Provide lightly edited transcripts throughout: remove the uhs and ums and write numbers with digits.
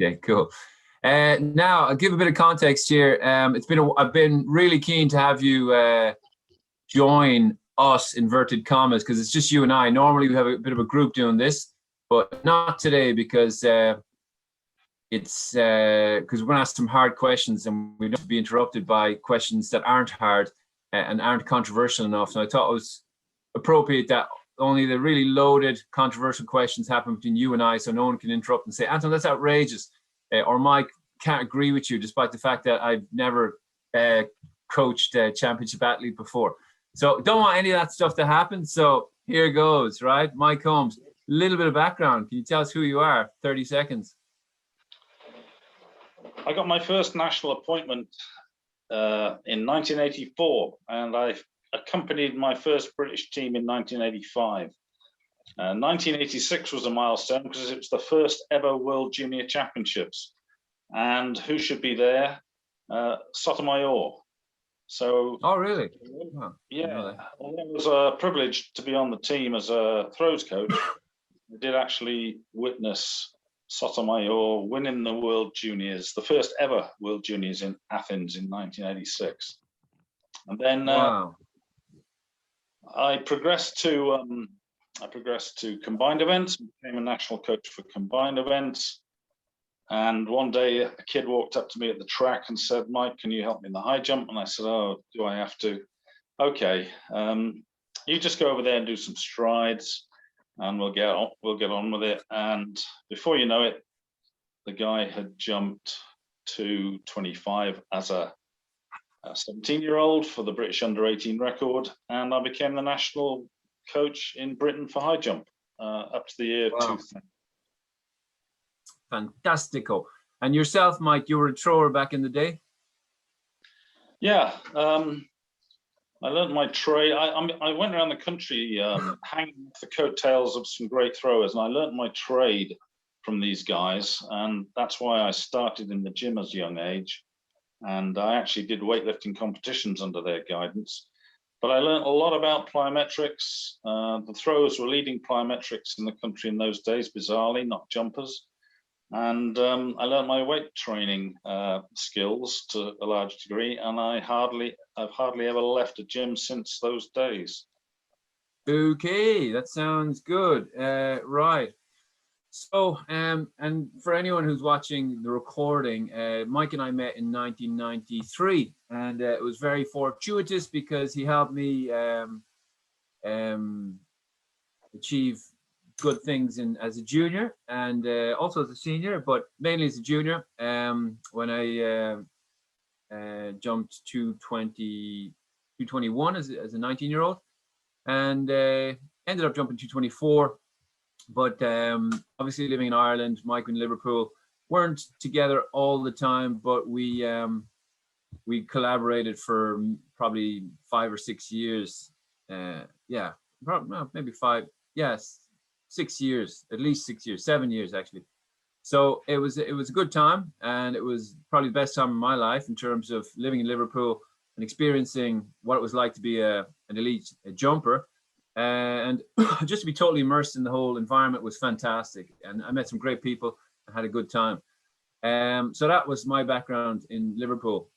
Okay, cool. Now I'll give a bit of context here. I've been really keen to have you join us, inverted commas, because it's just you and I. Normally we have a bit of a group doing this, but not today because it's because we're going to ask some hard questions and we don't have to be interrupted by questions that aren't hard and aren't controversial enough. So I thought it was appropriate that only the really loaded, controversial questions happen between you and I, so no one can interrupt and say, Anton, that's outrageous. Or Mike, can't agree with you, despite the fact that I've never coached a championship athlete before. So don't want any of that stuff to happen. So here goes, right? Mike Holmes, a little bit of background. Can you tell us who you are? 30 seconds. I got my first national appointment in 1984, and I accompanied my first British team in 1985. 1986 was a milestone because it was the first ever World Junior Championships. And who should be there? Sotomayor. So. Oh, really? Oh, yeah. Although it was a privilege to be on the team as a throws coach, I did actually witness Sotomayor winning the World Juniors, the first ever World Juniors in Athens in 1986. And then wow. I progressed to combined events, became a national coach for combined events. And one day a kid walked up to me at the track and said, Mike, can you help me in the high jump? And I said, oh, do I have to? Okay, you just go over there and do some strides and we'll get on with it. And before you know it, the guy had jumped to 25 as a 17-year-old for the British under-18 record, and I became the national coach in Britain for high jump up to the year 2000. Fantastico. And yourself, Mike, you were a thrower back in the day? Yeah, I learned my trade. I went around the country hanging off the coattails of some great throwers, and I learned my trade from these guys, and that's why I started in the gym as a young age. And I actually did weightlifting competitions under their guidance. But I learned a lot about plyometrics. The throwers were leading plyometrics in the country in those days, bizarrely, not jumpers. And I learned my weight training skills to a large degree, and I've hardly ever left a gym since those days. Okay, that sounds good. Right. So, and for anyone who's watching the recording, Mike and I met in 1993, and it was very fortuitous because he helped me achieve good things as a junior and also as a senior, but mainly as a junior. When I jumped 221 as a 19-year-old, and ended up jumping 224. But obviously living in Ireland, Mike in Liverpool, weren't together all the time, but we collaborated for probably 5 or 6 years. Yeah, probably maybe 5. Yes, 6 years, at least 6 years, 7 years actually. So it was a good time, and it was probably the best time of my life in terms of living in Liverpool and experiencing what it was like to be an elite jumper. And just to be totally immersed in the whole environment was fantastic. And I met some great people and had a good time. So that was my background in Liverpool.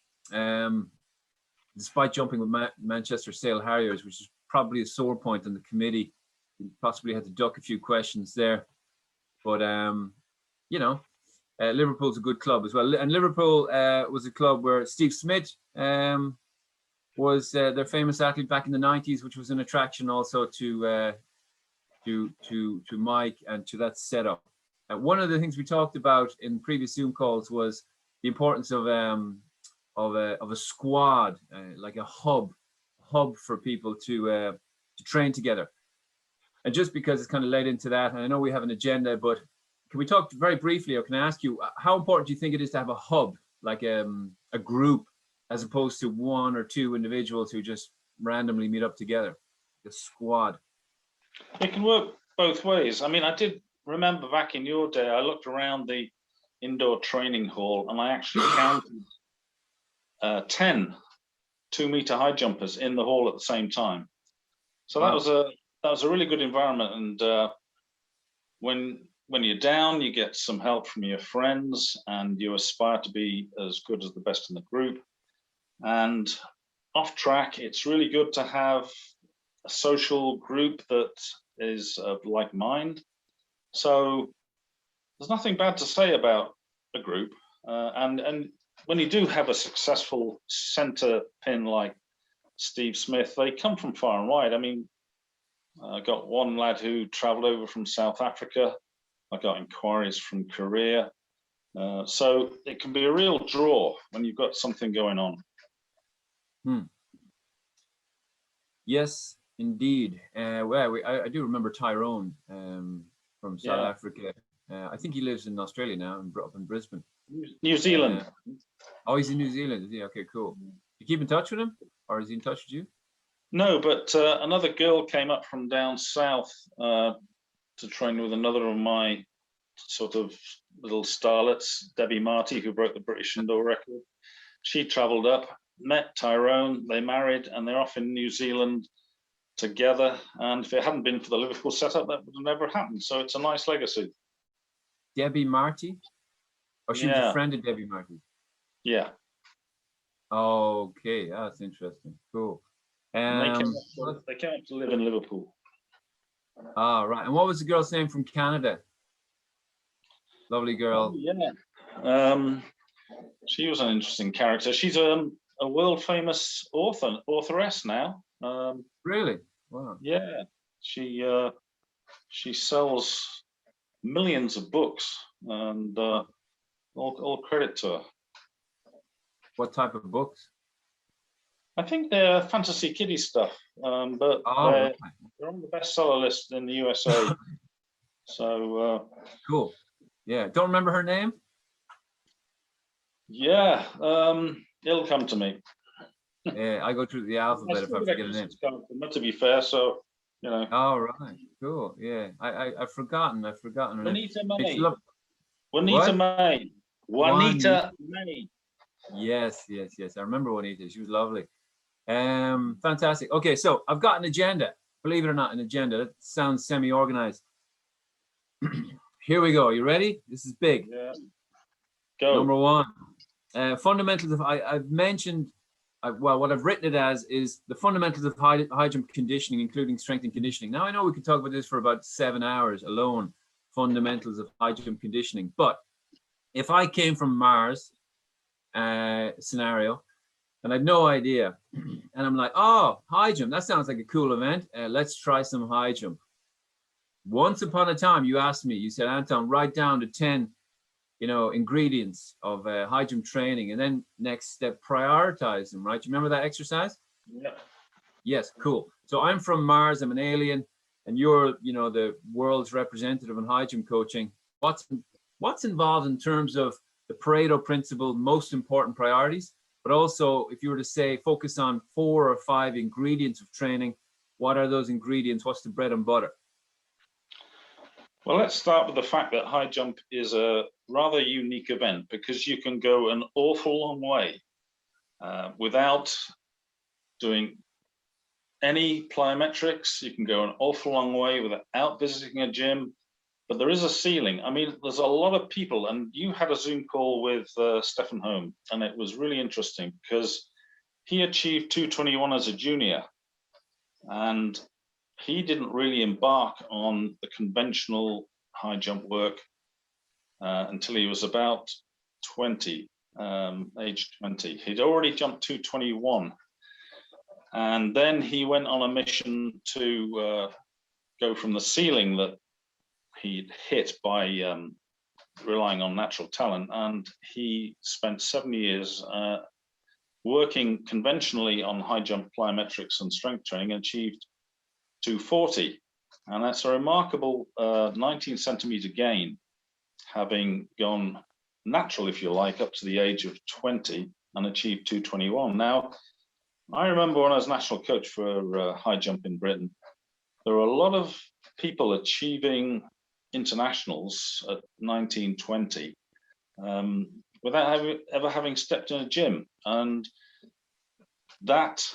Despite jumping with Manchester Sale Harriers, which is probably a sore point on the committee, you possibly had to duck a few questions there. But, you know, Liverpool's a good club as well. And Liverpool was a club where Steve Smith was their famous athlete back in the 90s, which was an attraction also to Mike and to that setup. One of the things we talked about in previous Zoom calls was the importance of a squad, like a hub for people to train together. And just because it's kind of led into that, and I know we have an agenda, but can we talk very briefly, or can I ask you, how important do you think it is to have a hub, like a group, as opposed to one or two individuals who just randomly meet up together, the squad? It can work both ways. I mean, I did remember back in your day, I looked around the indoor training hall and I actually counted 10 2-meter high jumpers in the hall at the same time. So that was a really good environment. And when when you're down, you get some help from your friends, and you aspire to be as good as the best in the group. And off track, it's really good to have a social group that is of like mind. So there's nothing bad to say about a group. And when you do have a successful center pin like Steve Smith, they come from far and wide. I mean, I got one lad who traveled over from South Africa. I got inquiries from Korea. So it can be a real draw when you've got something going on. Yes, indeed. Well, I do remember Tyrone from South Africa. I think he lives in Australia now, and up in Brisbane. New Zealand. Oh, he's in New Zealand, is he? Okay, cool. You keep in touch with him, or is he in touch with you? No, but another girl came up from down south to train with another of my sort of little starlets, Debbie Marty, who broke the British indoor record. She traveled up, met Tyrone, they married, and they're off in New Zealand together. And if it hadn't been for the Liverpool setup, that would have never happened. So it's a nice legacy. Debbie Marty? Oh, she was a friend of Debbie Marty. Yeah. Okay, that's interesting. Cool. They came up to live in Liverpool. Ah, right. And what was the girl's name from Canada? Lovely girl. Oh, yeah. She was an interesting character. She's a world famous authoress now. Really? Wow. Yeah. She sells millions of books, and all credit to her. What type of books? I think they're fantasy kiddie stuff, but they're on the bestseller list in the USA. So cool. Yeah, don't remember her name? Yeah, it'll come to me. Yeah, I go through the alphabet if I forget a name. Not to be fair, so you know. Oh, right, cool. Yeah, I've forgotten. Juanita May. Juanita May. Yes. I remember Juanita. She was lovely. Fantastic. Okay, so I've got an agenda. Believe it or not, an agenda. That sounds semi-organized. Here we go. You ready? This is big. Yeah. Go. Number one, fundamentals of I've mentioned. Well, what I've written it as is the fundamentals of high jump conditioning, including strength and conditioning. Now, I know we could talk about this for about 7 hours alone. Fundamentals of high jump conditioning. But if I came from Mars scenario, and I've no idea, and I'm like, oh, high jump, that sounds like a cool event. Let's try some high jump. Once upon a time, you asked me, you said, Anton, write down the 10, ingredients of high jump training, and then next step, prioritize them, right? You remember that exercise? Yeah. Yes, cool. So I'm from Mars, I'm an alien, and you're, the world's representative in high jump coaching. What's involved in terms of the Pareto principle, most important priorities, but also if you were to say, focus on 4 or 5 ingredients of training, what are those ingredients? What's the bread and butter? Well, let's start with the fact that high jump is a rather unique event because you can go an awful long way without doing any plyometrics. You can go an awful long way without visiting a gym, but there is a ceiling. I mean, there's a lot of people, and you had a Zoom call with Stefan Holm, and it was really interesting because he achieved 221 as a junior, and he didn't really embark on the conventional high jump work until he was about 20, age 20. He'd already jumped 221. And then he went on a mission to go from the ceiling that he'd hit by relying on natural talent. And he spent 7 years working conventionally on high jump plyometrics and strength training, and achieved 240, and that's a remarkable 19 centimeter gain, having gone natural, if you like, up to the age of 20 and achieved 221. Now, I remember when I was national coach for high jump in Britain, there were a lot of people achieving internationals at 19, 20 without ever having stepped in a gym, and that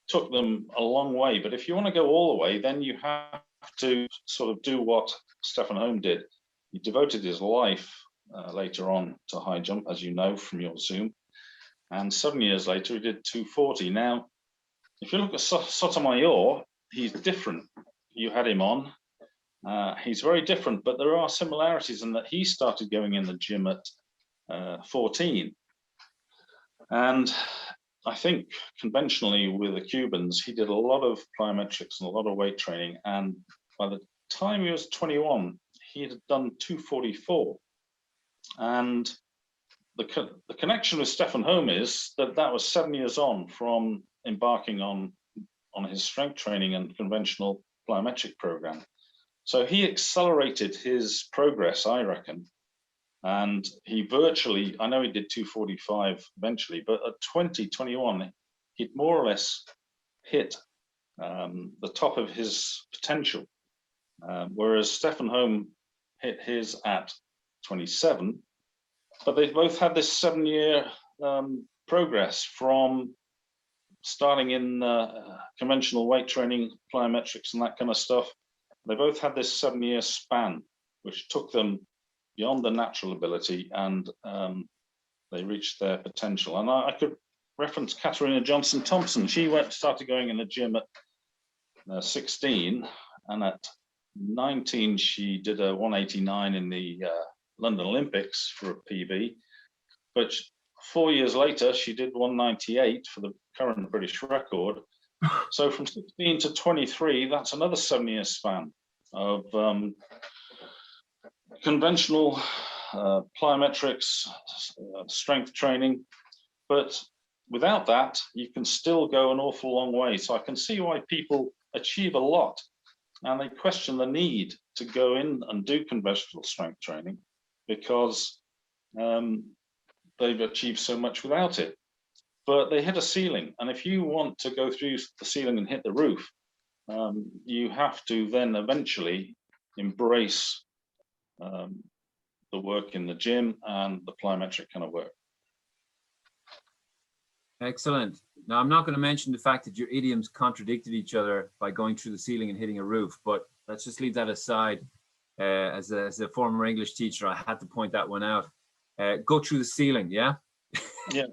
took them a long way. But if you want to go all the way, then you have to sort of do what Stefan Holm did. He devoted his life later on to high jump, as you know from your Zoom. And 7 years later, he did 240. Now, if you look at Sotomayor, he's different. You had him on. He's very different, but there are similarities in that he started going in the gym at 14. And I think conventionally with the Cubans, he did a lot of plyometrics and a lot of weight training. And by the time he was 21, he had done 244. And the connection with Stefan Holm is that that was 7 years on from embarking on his strength training and conventional plyometric program. So he accelerated his progress, I reckon. And he virtually, I know he did 245 eventually, but at 2021, he'd more or less hit the top of his potential. Whereas Stefan Holm hit his at 27, but they both had this 7-year progress from starting in conventional weight training, plyometrics and that kind of stuff. They both had this 7-year span, which took them beyond the natural ability, and they reached their potential. And I could reference Katarina Johnson-Thompson. She started going in the gym at 16, and at 19, she did a 189 in the London Olympics for a PB. But 4 years later, she did 198 for the current British record. So from 16 to 23, that's another 7-year span of conventional plyometrics, strength training. But without that, you can still go an awful long way. So I can see why people achieve a lot and they question the need to go in and do conventional strength training because they've achieved so much without it. But they hit a ceiling. And if you want to go through the ceiling and hit the roof, you have to then eventually embrace the work in the gym and the plyometric kind of work. Excellent. Now, I'm not going to mention the fact that your idioms contradicted each other by going through the ceiling and hitting a roof, but let's just leave that aside. As a former English teacher, I had to point that one out. Go through the ceiling, yeah? Yeah.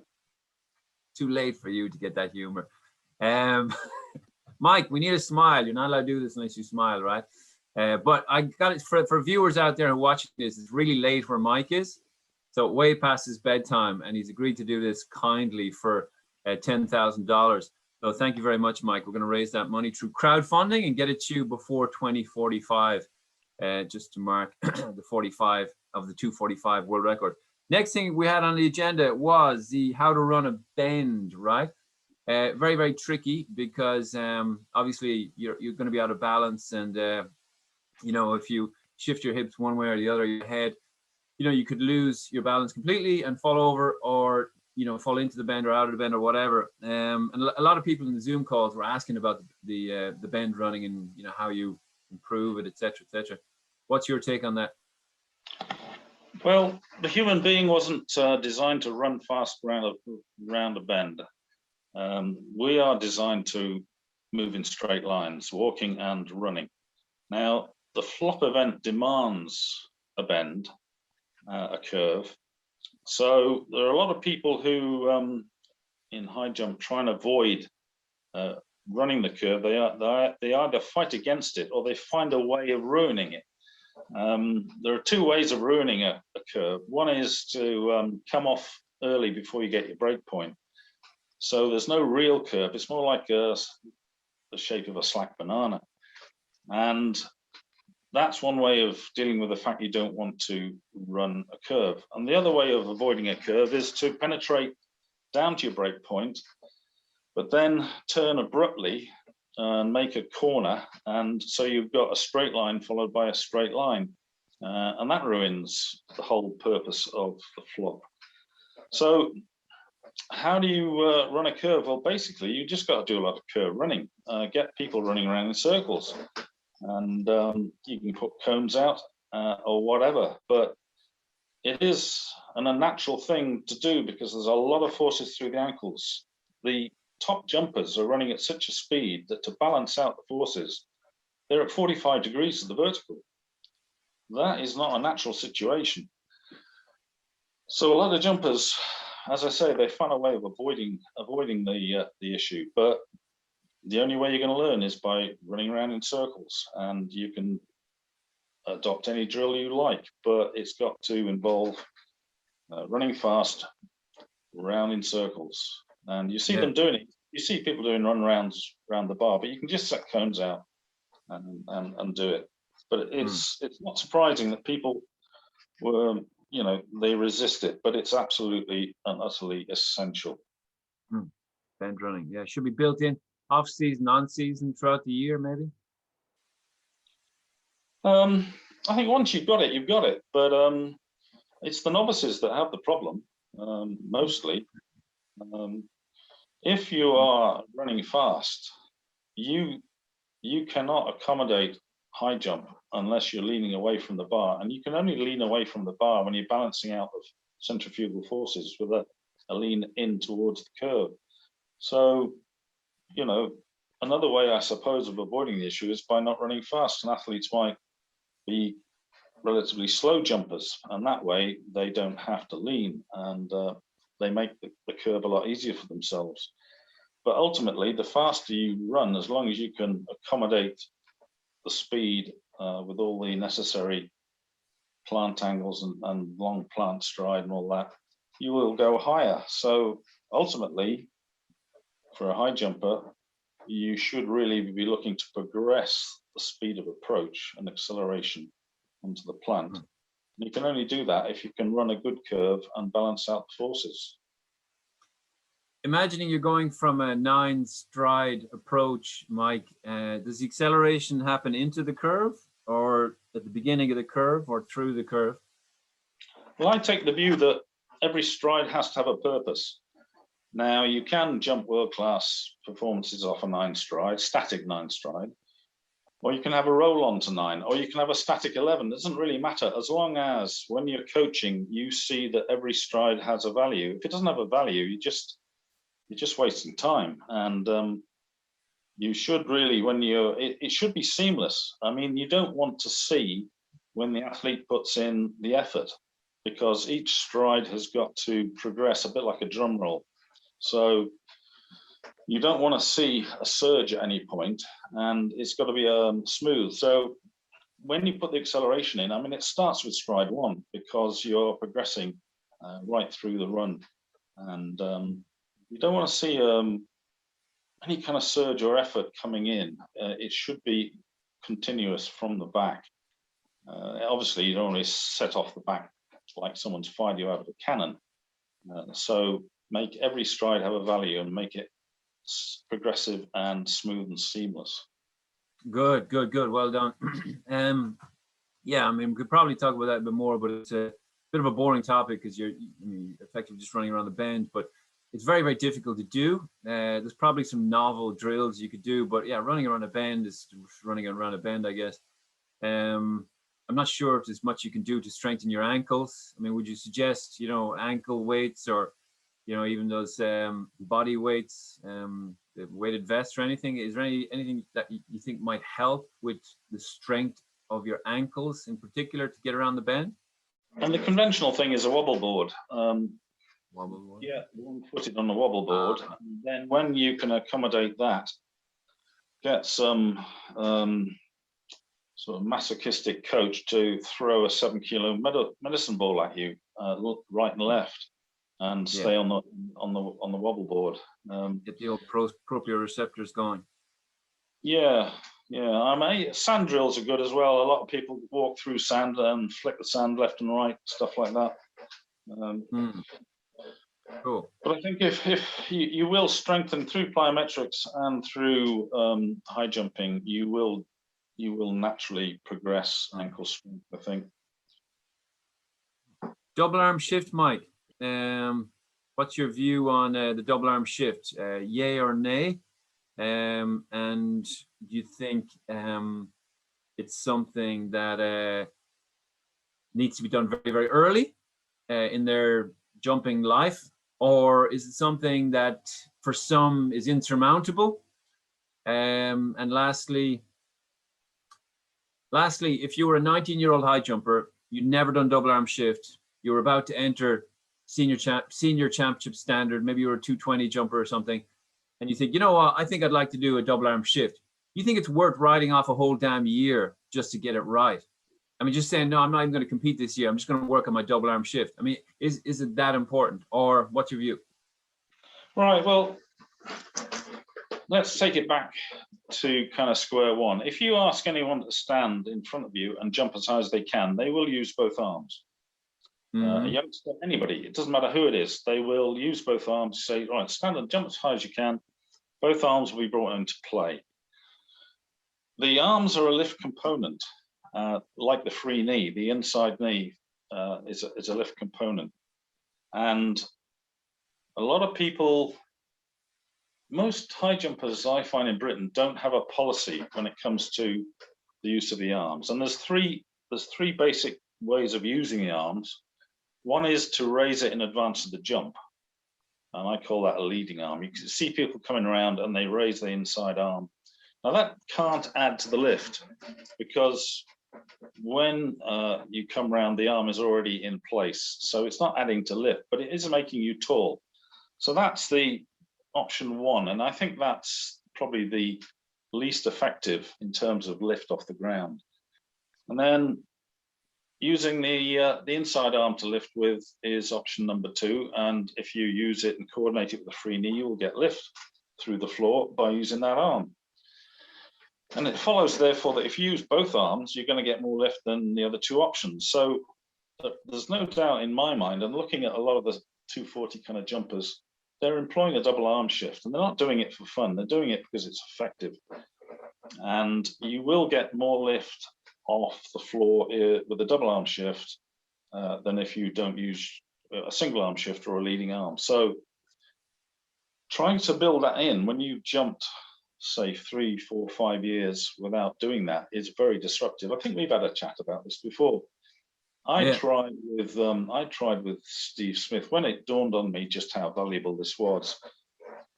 Too late for you to get that humor. Mike, we need a smile. You're not allowed to do this unless you smile, right? But I got it for viewers out there who are watching this. It's really late where Mike is, so way past his bedtime, and he's agreed to do this kindly for $10,000. So thank you very much, Mike. We're going to raise that money through crowdfunding and get it to you before 2045, just to mark the 45 of the 245 world record. Next thing we had on the agenda was the how to run a bend, right? Very, very tricky because obviously you're going to be out of balance, and you know, if you shift your hips one way or the other, your head, you know, you could lose your balance completely and fall over, or you know, fall into the bend or out of the bend or whatever. And a lot of people in the Zoom calls were asking about the bend running and you know how you improve it, etc., etc. What's your take on that? Well, the human being wasn't designed to run fast around a bend. We are designed to move in straight lines, walking and running. Now, the flop event demands a bend, a curve. So there are a lot of people who, in high jump, try and avoid running the curve. They either fight against it or they find a way of ruining it. There are two ways of ruining a curve. One is to come off early before you get your break point. So there's no real curve. It's more like the shape of a slack banana. And that's one way of dealing with the fact you don't want to run a curve. And the other way of avoiding a curve is to penetrate down to your break point, but then turn abruptly and make a corner. And so you've got a straight line followed by a straight line. And that ruins the whole purpose of the flop. So how do you run a curve? Well, basically, you just got to do a lot of curve running, get people running around in circles. And you can put cones out or whatever, but it is an unnatural thing to do because there's a lot of forces through the ankles. The top jumpers are running at such a speed that to balance out the forces, they're at 45 degrees to the vertical. that is not a natural situation. So a lot of jumpers, as I say, they find a way of avoiding the issue. But the only way you're going to learn is by running around in circles, and you can adopt any drill you like, but it's got to involve running fast, round in circles. And you see them doing it. You see people doing run rounds around the bar, but you can just set cones out and do it. But it's not surprising that people were, they resist it, but it's absolutely and utterly essential. Bend running, yeah, should be built in off season, on season, throughout the year, maybe. I think once you've got it, you've got it. But it's the novices that have the problem, mostly. If you are running fast, you cannot accommodate high jump unless you're leaning away from the bar, and you can only lean away from the bar when you're balancing out of centrifugal forces with a lean in towards the curve. So, another way, I suppose, of avoiding the issue is by not running fast. And athletes might be relatively slow jumpers, and that way they don't have to lean, and they make the curve a lot easier for themselves. But ultimately, the faster you run, as long as you can accommodate the speed with all the necessary plant angles and long plant stride and all that, you will go higher. So ultimately, for a high jumper, you should really be looking to progress the speed of approach and acceleration onto the plant. And you can only do that if you can run a good curve and balance out the forces. Imagining you're going from a 9-stride approach, Mike, does the acceleration happen into the curve, or at the beginning of the curve, or through the curve? Well, I take the view that every stride has to have a purpose. Now, you can jump world-class performances off a 9-stride, static 9-stride, or you can have a roll-on to 9, or you can have a static 11. It doesn't really matter, as long as when you're coaching, you see that every stride has a value. If it doesn't have a value, you're just wasting time. And you should really, it should be seamless. I mean, you don't want to see when the athlete puts in the effort, because each stride has got to progress a bit like a drum roll. So you don't want to see a surge at any point, and it's got to be smooth. So when you put the acceleration in, I mean, it starts with stride 1 because you're progressing right through the run, and you don't want to see any kind of surge or effort coming in. It should be continuous from the back. Obviously, you don't want to set off the back like someone's fired you out of a cannon. So make every stride have a value and make it progressive and smooth and seamless. Good. Well done. Yeah, I mean, we could probably talk about that a bit more, but it's a bit of a boring topic because you're effectively just running around the bend, but it's very, very difficult to do. There's probably some novel drills you could do, but yeah, running around a bend is running around a bend, I guess. I'm not sure if there's much you can do to strengthen your ankles. I mean, would you suggest, ankle weights, or, even those body weights, the weighted vests or anything? Is there anything that you think might help with the strength of your ankles in particular to get around the bend? And the conventional thing is a wobble board. Wobble board? Yeah, one-footed on a wobble board. And then when you can accommodate that, get some sort of masochistic coach to throw a 7-kilo medicine ball at you, right and left, and stay on the wobble board. Get the old proprioceptors going. Yeah. I mean, sand drills are good as well. A lot of people walk through sand and flick the sand left and right, stuff like that. Cool. But I think if you will strengthen through plyometrics and through high jumping, you will naturally progress ankle strength, I think. Double arm shift, Mike. What's your view on the double arm shift? Yay or nay? And do you think it's something that needs to be done very, very early in their jumping life? Or is it something that for some is insurmountable? And lastly, Lastly, if you were a 19-year-old high jumper, you'd never done double arm shift, you were about to enter senior championship standard, maybe you were a 220 jumper or something, and you think, you know what, I think I'd like to do a double arm shift. You think it's worth writing off a whole damn year just to get it right? I mean, just saying, no, I'm not even going to compete this year. I'm just going to work on my double arm shift. I mean, is it that important, or what's your view? Right, well, let's take it back to kind of square one. If you ask anyone to stand in front of you and jump as high as they can, they will use both arms. A youngster, anybody, it doesn't matter who it is, they will use both arms, say, right, stand and jump as high as you can. Both arms will be brought into play. The arms are a lift component, like the free knee. The inside knee is a lift component. And a lot of people, most high jumpers I find in Britain don't have a policy when it comes to the use of the arms. And there's three basic ways of using the arms. One is to raise it in advance of the jump. And I call that a leading arm. You can see people coming around and they raise the inside arm. Now that can't add to the lift, because when you come around, the arm is already in place. So it's not adding to lift, but it is making you tall. So that's the option one. And I think that's probably the least effective in terms of lift off the ground. And then using the inside arm to lift with is option number two. And if you use it and coordinate it with a free knee, you will get lift through the floor by using that arm. And it follows, therefore, that if you use both arms, you're going to get more lift than the other two options. So there's no doubt in my mind, and looking at a lot of the 240 kind of jumpers, they're employing a double arm shift, and they're not doing it for fun. They're doing it because it's effective. And you will get more lift off the floor with a double arm shift than if you don't use a single arm shift or a leading arm. So trying to build that in when you jumped, say, 3, 4, 5 years without doing that is very disruptive. I think we've had a chat about this before. I tried with Steve Smith when it dawned on me just how valuable this was.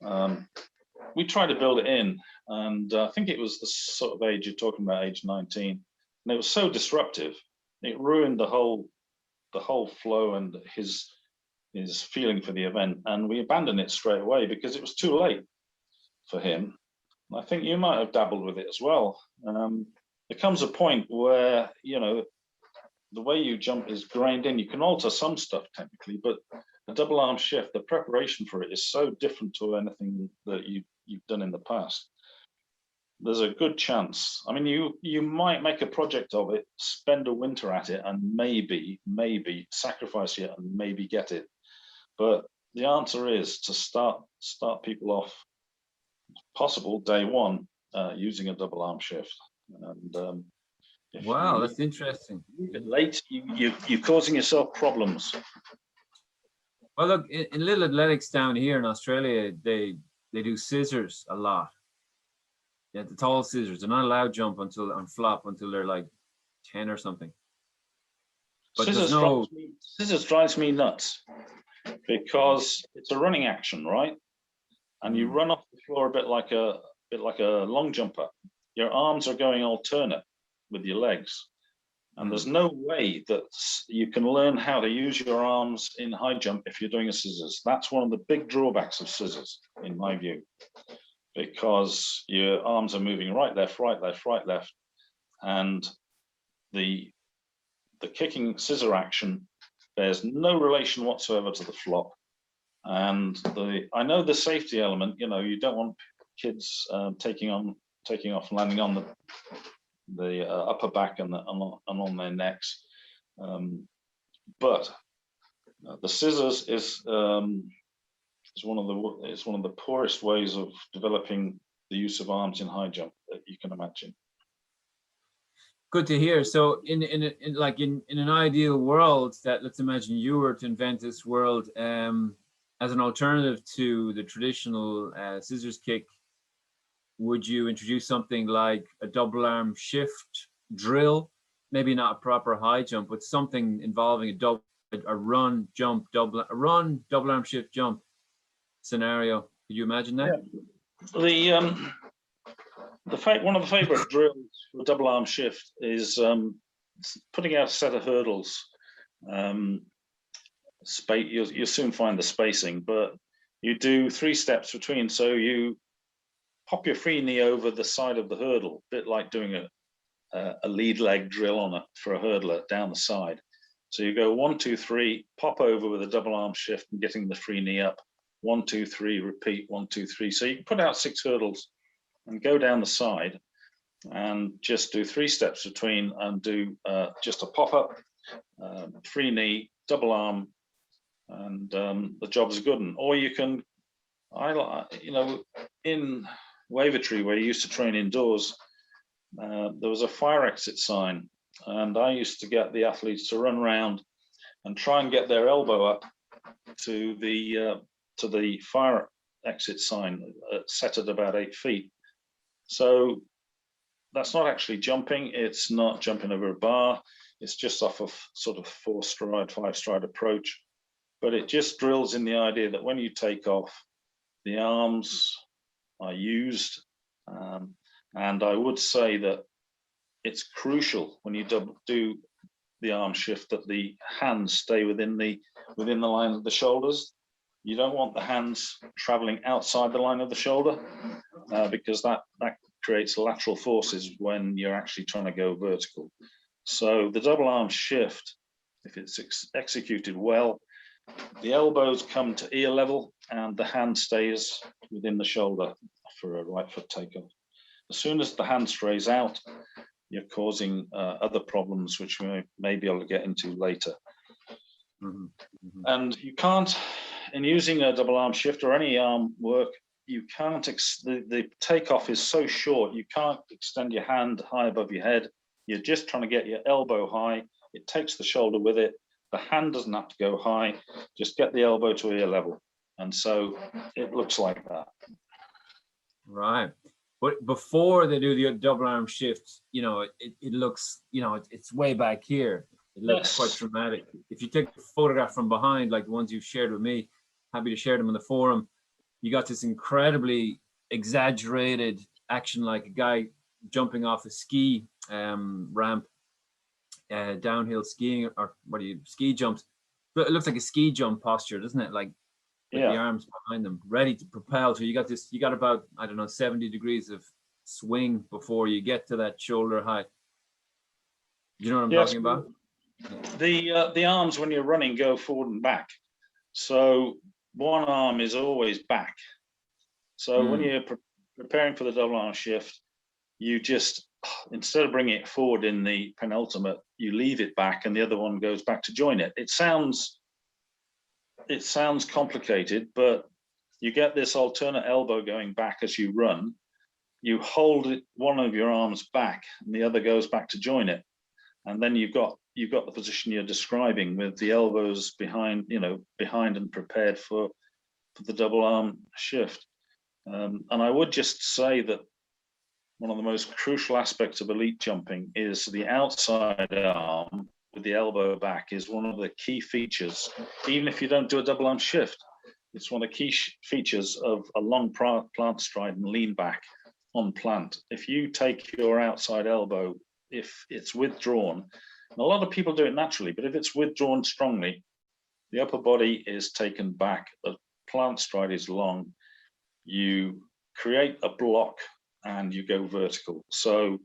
We tried to build it in, and I think it was the sort of age you're talking about, age 19. And it was so disruptive, it ruined the whole flow and his feeling for the event. And we abandoned it straight away because it was too late for him. And I think you might have dabbled with it as well. There comes a point where, you know, the way you jump is grained in. You can alter some stuff technically, but a double arm shift, the preparation for it is so different to anything that you've done in the past. There's a good chance. I mean, you might make a project of it, spend a winter at it, and maybe sacrifice it and maybe get it. But the answer is to start people off, if possible, day one, using a double arm shift. And wow, that's interesting. Late, you're causing yourself problems. Well, look, in little athletics down here in Australia, they do scissors a lot. Yeah, the tall scissors. They're not allowed to jump on flop until they're like 10 or something. But scissors drives me nuts because it's a running action, right? And you run off the floor a bit like a long jumper. Your arms are going alternate with your legs. And there's no way that you can learn how to use your arms in high jump if you're doing a scissors. That's one of the big drawbacks of scissors, in my view, because your arms are moving right, left, right, left, right, left. And the kicking scissor action bears no relation whatsoever to the flop. And I know the safety element, you know, you don't want kids taking off and landing on the upper back and on their necks. But the scissors is one of the poorest ways of developing the use of arms in high jump that you can imagine. Good to hear. So in an ideal world, that let's imagine you were to invent this world as an alternative to the traditional scissors kick, would you introduce something like a double arm shift drill? Maybe not a proper high jump, but something involving a run, jump, double arm shift jump scenario. Could you imagine that? Yeah. One of the favorite drills for double arm shift is putting out a set of hurdles. You'll soon find the spacing, but you do 3 steps between. So you pop your free knee over the side of the hurdle, a bit like doing a lead leg drill for a hurdler down the side. So you go 1, 2, 3, pop over with a double arm shift and getting the free knee up. 1, 2, 3, repeat 1, 2, 3. So you can put out 6 hurdles and go down the side and just do 3 steps between and do just a pop up, free knee, double arm, and the job's good. Or you can, in Wavertree where you used to train indoors, there was a fire exit sign, and I used to get the athletes to run around and try and get their elbow up to the fire exit sign set at about 8 feet. So that's not actually jumping. It's not jumping over a bar. It's just off of sort of 4-stride, 5-stride approach. But it just drills in the idea that when you take off, the arms are used. And I would say that it's crucial when you do the arm shift that the hands stay within the line of the shoulders. You don't want the hands traveling outside the line of the shoulder because that creates lateral forces when you're actually trying to go vertical. So the double arm shift, if it's executed well, the elbows come to ear level and the hand stays within the shoulder for a right foot takeoff. As soon as the hand strays out, you're causing other problems, which we may be able to get into later. Mm-hmm. Mm-hmm. And you can't, in using a double arm shift or any arm work, you can't, the takeoff is so short, you can't extend your hand high above your head. You're just trying to get your elbow high. It takes the shoulder with it. The hand doesn't have to go high. Just get the elbow to ear level. And so it looks like that. Right. But before they do the double arm shift, it looks, it's way back here. It looks quite dramatic. If you take a photograph from behind, like the ones you've shared with me, happy to share them in the forum, you got this incredibly exaggerated action, like a guy jumping off a ski ramp, downhill skiing, or ski jumps. But it looks like a ski jump posture, doesn't it? Like with the arms behind them, ready to propel. So you got about, 70 degrees of swing before you get to that shoulder height. You know what I'm talking about? The arms, when you're running, go forward and back. So one arm is always back. So when you're preparing for the double arm shift, you just, instead of bringing it forward in the penultimate, you leave it back and the other one goes back to join it. It sounds complicated, but you get this alternate elbow going back as you run. You hold one of your arms back and the other goes back to join it. And then you've got the position you're describing with the elbows behind and prepared for the double arm shift. And I would just say that one of the most crucial aspects of elite jumping is the outside arm with the elbow back is one of the key features. Even if you don't do a double arm shift, it's one of the key features of a long plant stride and lean back on plant. If you take your outside elbow, if it's withdrawn, and a lot of people do it naturally, but if it's withdrawn strongly, the upper body is taken back, the plant stride is long, you create a block and you go vertical. So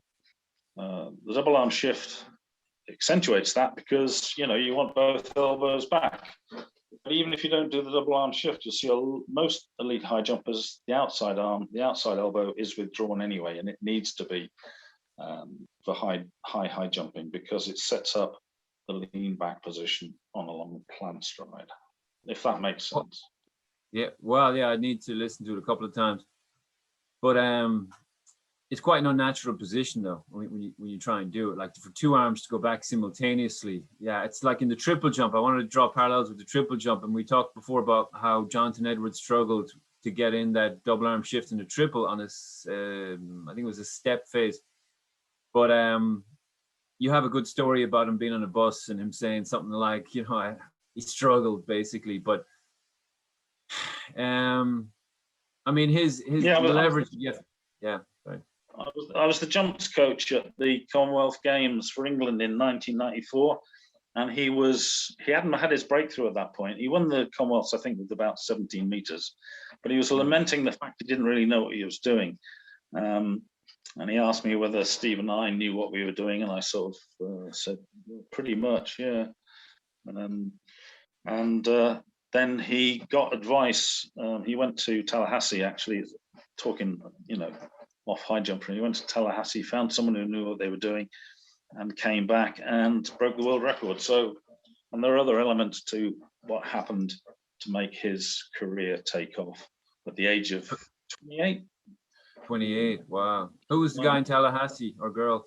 the double arm shift accentuates that because you want both elbows back. But even if you don't do the double arm shift, you'll see most elite high jumpers, the outside elbow is withdrawn anyway, and it needs to be for high jumping because it sets up the lean back position on a long plant stride, if that makes sense. Yeah, well, I need to listen to it a couple of times, but it's quite an unnatural position though when you try and do it, like for 2 arms to go back simultaneously. Yeah, it's like in the triple jump. I wanted to draw parallels with the triple jump, and we talked before about how Jonathan Edwards struggled to get in that double arm shift in the triple on this, I think it was a step phase. But you have a good story about him being on a bus and him saying something like, he struggled basically. But I mean, his leverage. Yeah, right. I was the jumps coach at the Commonwealth Games for England in 1994, and he hadn't had his breakthrough at that point. He won the Commonwealths, I think, with about 17 meters, but he was lamenting the fact he didn't really know what he was doing. And he asked me whether Steve and I knew what we were doing, and I sort of said, pretty much, yeah. Then he got advice. He went to Tallahassee, actually, talking, off high jumper. He went to Tallahassee, found someone who knew what they were doing, and came back and broke the world record. So, and there are other elements to what happened to make his career take off at the age of 28. 28. Wow. Who was the guy in Tallahassee, or girl?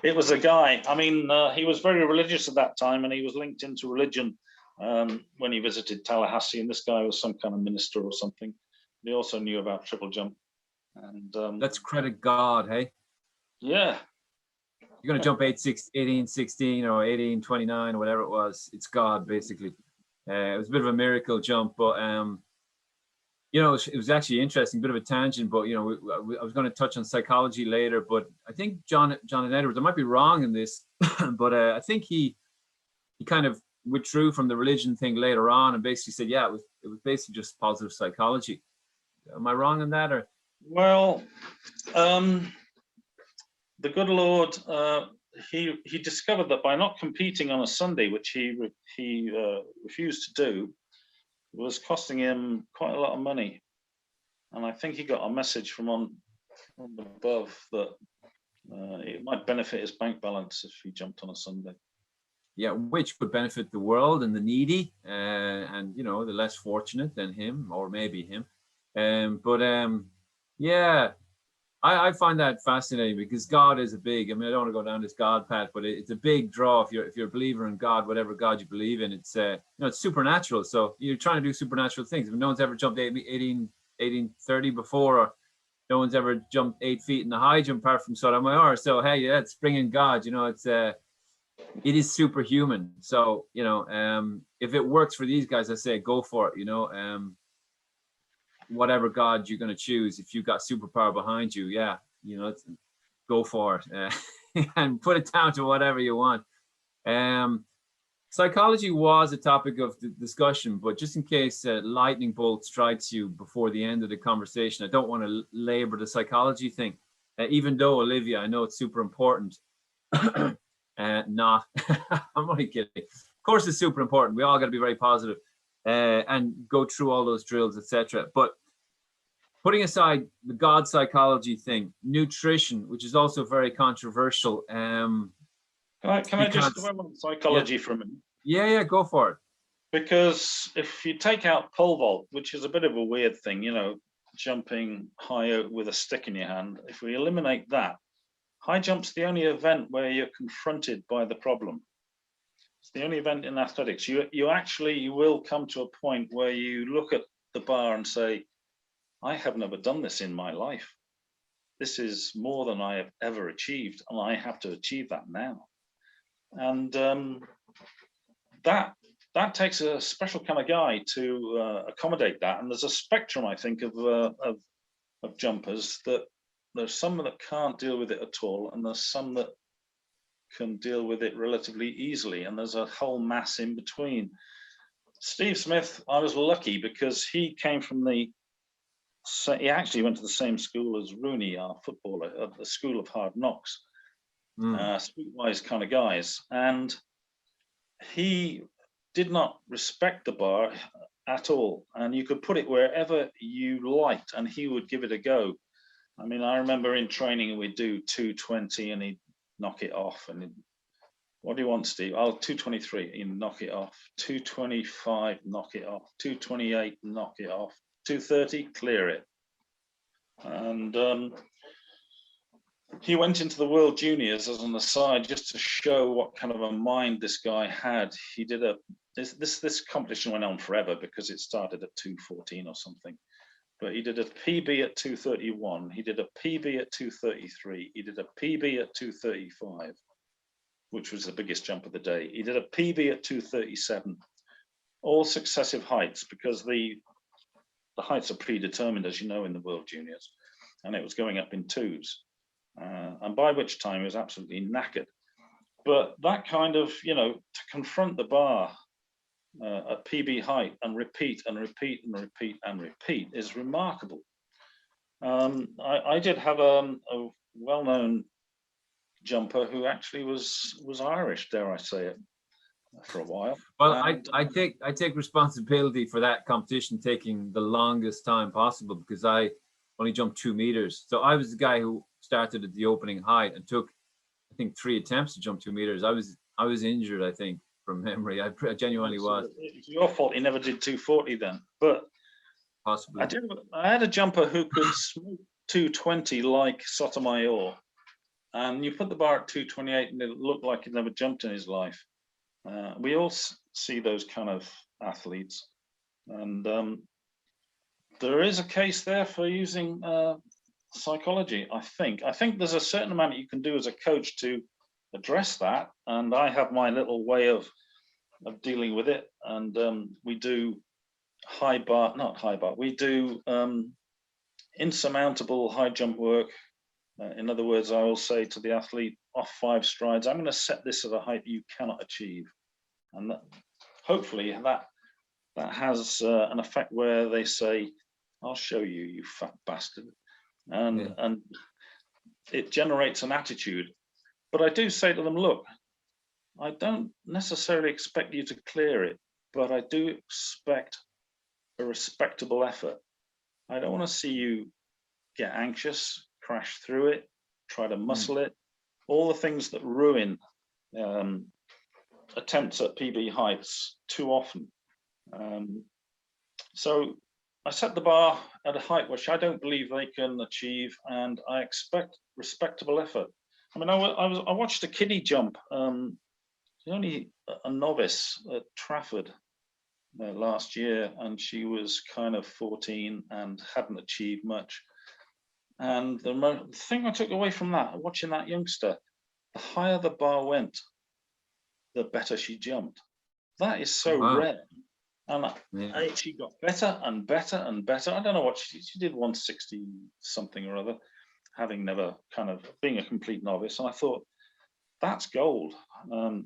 It was a guy. I mean, he was very religious at that time, and he was linked into religion when he visited Tallahassee. And this guy was some kind of minister or something. He also knew about triple jump. And let's credit God, hey? Yeah. You're going to jump 1816 or 1829 or whatever it was. It's God, basically. It was a bit of a miracle jump, but it was actually interesting, bit of a tangent, but I was going to touch on psychology later, but I think Jonathan Edwards, I might be wrong in this, but I think he kind of withdrew from the religion thing later on and basically said, yeah, it was basically just positive psychology. Am I wrong in that? Or? Well, the good Lord, he discovered that by not competing on a Sunday, which he refused to do, was costing him quite a lot of money. And I think he got a message from on above that it might benefit his bank balance if he jumped on a Sunday. Yeah, which would benefit the world and the needy, and the less fortunate than him, or maybe him. Yeah, I find that fascinating because God is I don't want to go down this God path, but it's a big draw if you're a believer in God, whatever God you believe in. It's it's supernatural. So you're trying to do supernatural things. I mean, no one's ever jumped 1830 before, or no one's ever jumped 8 feet in the high jump apart from Sotomayor. So hey, yeah, it's bringing God. It is superhuman. So if it works for these guys, I say go for it. Whatever God you're going to choose, if you've got superpower behind you, yeah, go for it and put it down to whatever you want. Psychology was a topic of the discussion, but just in case lightning bolt strikes you before the end of the conversation, I don't want to labor the psychology thing, even though, Olivia, I know it's super important. Not, I'm only kidding. Of course, it's super important. We all got to be very positive. And go through all those drills, etc. But putting aside the God psychology thing, nutrition, which is also very controversial. Can I just go on psychology for a minute? Yeah, go for it. Because if you take out pole vault, which is a bit of a weird thing, jumping high with a stick in your hand, if we eliminate that, high jump's the only event where you're confronted by the problem. It's the only event in athletics. You will come to a point where you look at the bar and say, I have never done this in my life. This is more than I have ever achieved, and I have to achieve that now. And that takes a special kind of guy to accommodate that. And there's a spectrum, I think, of jumpers that there's some that can't deal with it at all, and there's some that can deal with it relatively easily, and there's a whole mass in between. Steve Smith, I was lucky because he came from he actually went to the same school as Rooney, our footballer, at the School of Hard Knocks. Streetwise kind of guys, and he did not respect the bar at all, and you could put it wherever you liked and he would give it a go. I mean, I remember in training we'd do 220 and he'd knock it off, and what do you want, Steve? 223, he'd knock it off. 225, knock it off. 228, knock it off. 230, clear it. And he went into the World Juniors as an aside just to show what kind of a mind this guy had. He did this competition went on forever because it started at 214 or something. But he did a PB at 231. He did a PB at 233. He did a PB at 235, which was the biggest jump of the day. He did a PB at 237, all successive heights, because the heights are predetermined, as you know, in the World Juniors. and it was going up in twos. And by which time he was absolutely knackered. But that kind of, to confront the bar at PB height and repeat and repeat and repeat and repeat is remarkable. I did have a well-known jumper who actually was Irish, dare I say it, for a while. Well, I take responsibility for that competition taking the longest time possible, because I only jumped 2 meters. So I was the guy who started at the opening height and took, I think, 3 attempts to jump 2 meters. I was injured, I think, from memory. I genuinely was. It's your fault he never did 240 then. But possibly I had a jumper who could smoke 220 like Sotomayor, and you put the bar at 228 and it looked like he'd never jumped in his life. We all see those kind of athletes, and there is a case there for using psychology. I think there's a certain amount you can do as a coach to address that, and I have my little way of dealing with it. And we do we do insurmountable high jump work. In other words, I will say to the athlete, off 5 strides, I'm going to set this at a height you cannot achieve, and hopefully that has an effect where they say, I'll show you, you fat bastard. And it generates an attitude. But I do say to them, look, I don't necessarily expect you to clear it, but I do expect a respectable effort. I don't want to see you get anxious, crash through it, try to muscle it, all the things that ruin attempts at PB heights too often. So I set the bar at a height which I don't believe they can achieve, and I expect respectable effort. I mean, I watched a kiddie jump, only a novice at Trafford last year, and she was kind of 14 and hadn't achieved much. And the thing I took away from that, watching that youngster, the higher the bar went, the better she jumped. That is so rare. And she got better and better and better. I don't know what she did, 160 something or other, having never kind of being a complete novice. And I thought, that's gold.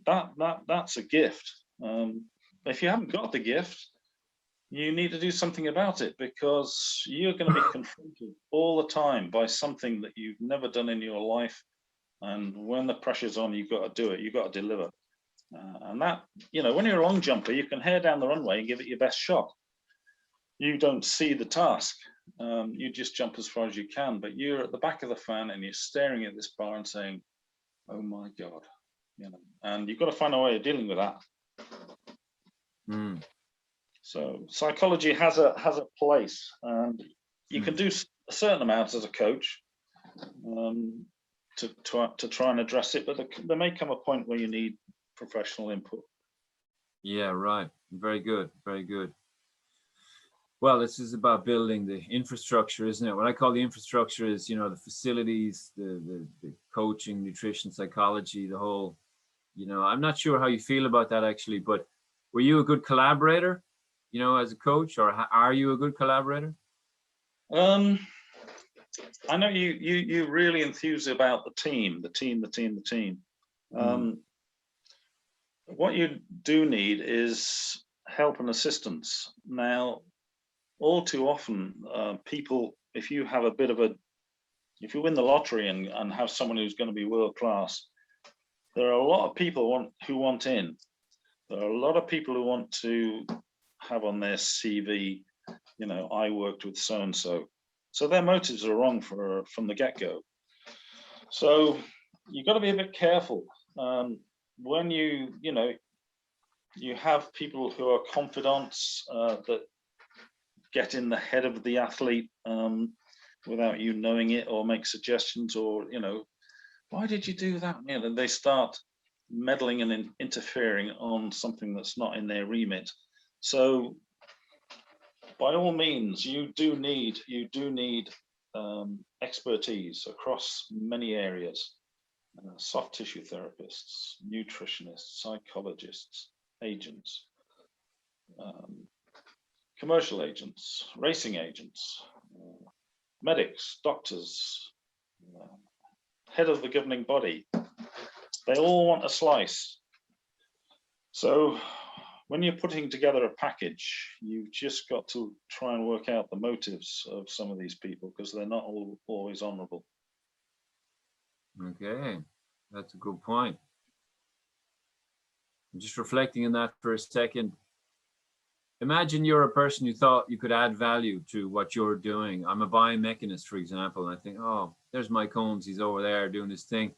That's a gift. If you haven't got the gift, you need to do something about it, because you're going to be confronted all the time by something that you've never done in your life. And when the pressure's on, you've got to do it. You've got to deliver. And that, when you're a long jumper, you can hair down the runway and give it your best shot. You don't see the task. You just jump as far as you can, but you're at the back of the fan and you're staring at this bar and saying, oh my God, and you've got to find a way of dealing with that. So psychology has a place, and you can do a certain amount as a coach to try and address it, but there may come a point where you need professional input. Yeah, right. Very good. Very good. Well, this is about building the infrastructure, isn't it? What I call the infrastructure is, the facilities, the coaching, nutrition, psychology, the whole, I'm not sure how you feel about that actually, but were you a good collaborator, as a coach, or are you a good collaborator? I know you really enthuse about the team. What you do need is help and assistance. Now, all too often, people, if you win the lottery and have someone who's going to be world class, there are a lot of people who want in. There are a lot of people who want to have on their CV, I worked with so and so. So their motives are wrong from the get-go. So you've got to be a bit careful when you have people who are confidants that get in the head of the athlete without you knowing it, or make suggestions, or why did you do that? They start meddling and interfering on something that's not in their remit. So by all means, you do need expertise across many areas. Soft tissue therapists, nutritionists, psychologists, agents, commercial agents, racing agents, medics, doctors, head of the governing body. They all want a slice. So when you're putting together a package, you've just got to try and work out the motives of some of these people, because they're not always honorable. Okay, that's a good point. I'm just reflecting on that for a second. Imagine you're a person who thought you could add value to what you're doing. I'm a biomechanist, for example, and I think, oh, there's Mike Holmes. He's over there doing his thing.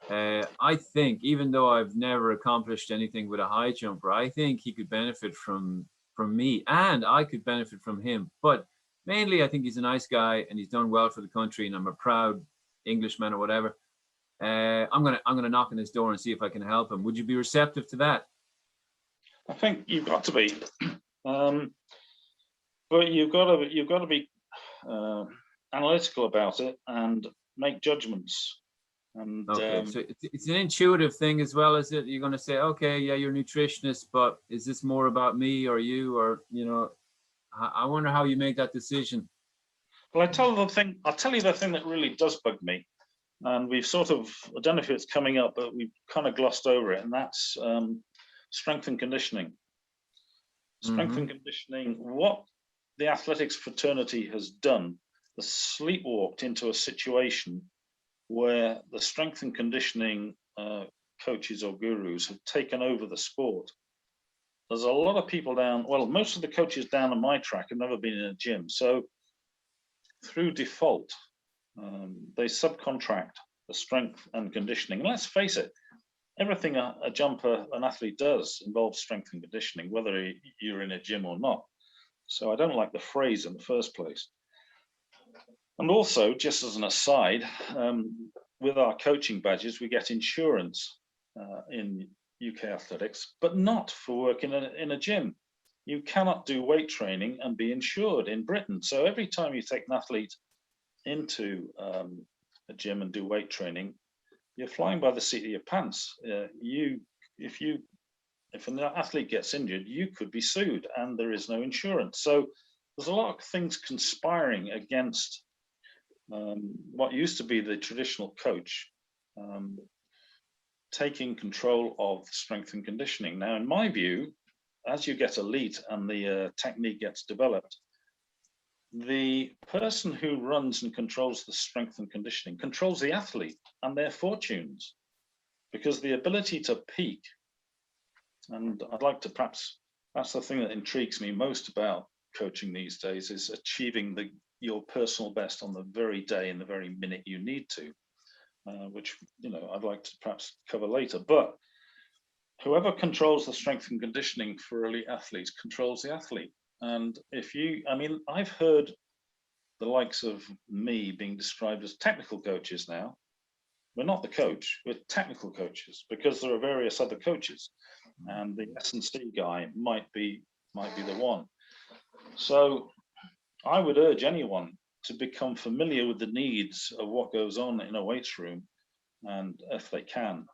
I think, even though I've never accomplished anything with a high jumper, I think he could benefit from me, and I could benefit from him. But mainly, I think he's a nice guy, and he's done well for the country, and I'm a proud Englishman or whatever. I'm gonna knock on his door and see if I can help him. Would you be receptive to that? I think you've got to be, but you've got to be analytical about it and make judgments. And Okay, so it's an intuitive thing as well, is it? You're going to say, okay, yeah, you're a nutritionist, but is this more about me or you, or I wonder how you make that decision. well, I'll tell you the thing that really does bug me, and we've sort of, I don't know if it's coming up, but we've kind of glossed over it, and that's strength and conditioning. Strength and conditioning, what the athletics fraternity has done, has sleepwalked into a situation where the strength and conditioning coaches or gurus have taken over the sport. There's a lot of people down, well, most of the coaches down on my track have never been in a gym. So through default, they subcontract the strength and conditioning. And let's face it, everything a jumper, an athlete does involves strength and conditioning, whether you're in a gym or not. So I don't like the phrase in the first place. And also, just as an aside, with our coaching badges, we get insurance in UK athletics, but not for work in a gym. You cannot do weight training and be insured in Britain. So every time you take an athlete into a gym and do weight training, you're flying by the seat of your pants. If an athlete gets injured, you could be sued, and there is no insurance. So there's a lot of things conspiring against what used to be the traditional coach taking control of strength and conditioning. Now, in my view, as you get elite and the technique gets developed, the person who runs and controls the strength and conditioning controls the athlete and their fortunes, because the ability to peak, and I'd like to perhaps, that's the thing that intrigues me most about coaching these days, is achieving your personal best on the very day and the very minute you need to, which I'd like to perhaps cover later. But whoever controls the strength and conditioning for elite athletes controls the athlete. And I've heard the likes of me being described as technical coaches now. We're not the coach, we're technical coaches, because there are various other coaches, and the S&C guy might be the one. So I would urge anyone to become familiar with the needs of what goes on in a weights room, and if they can.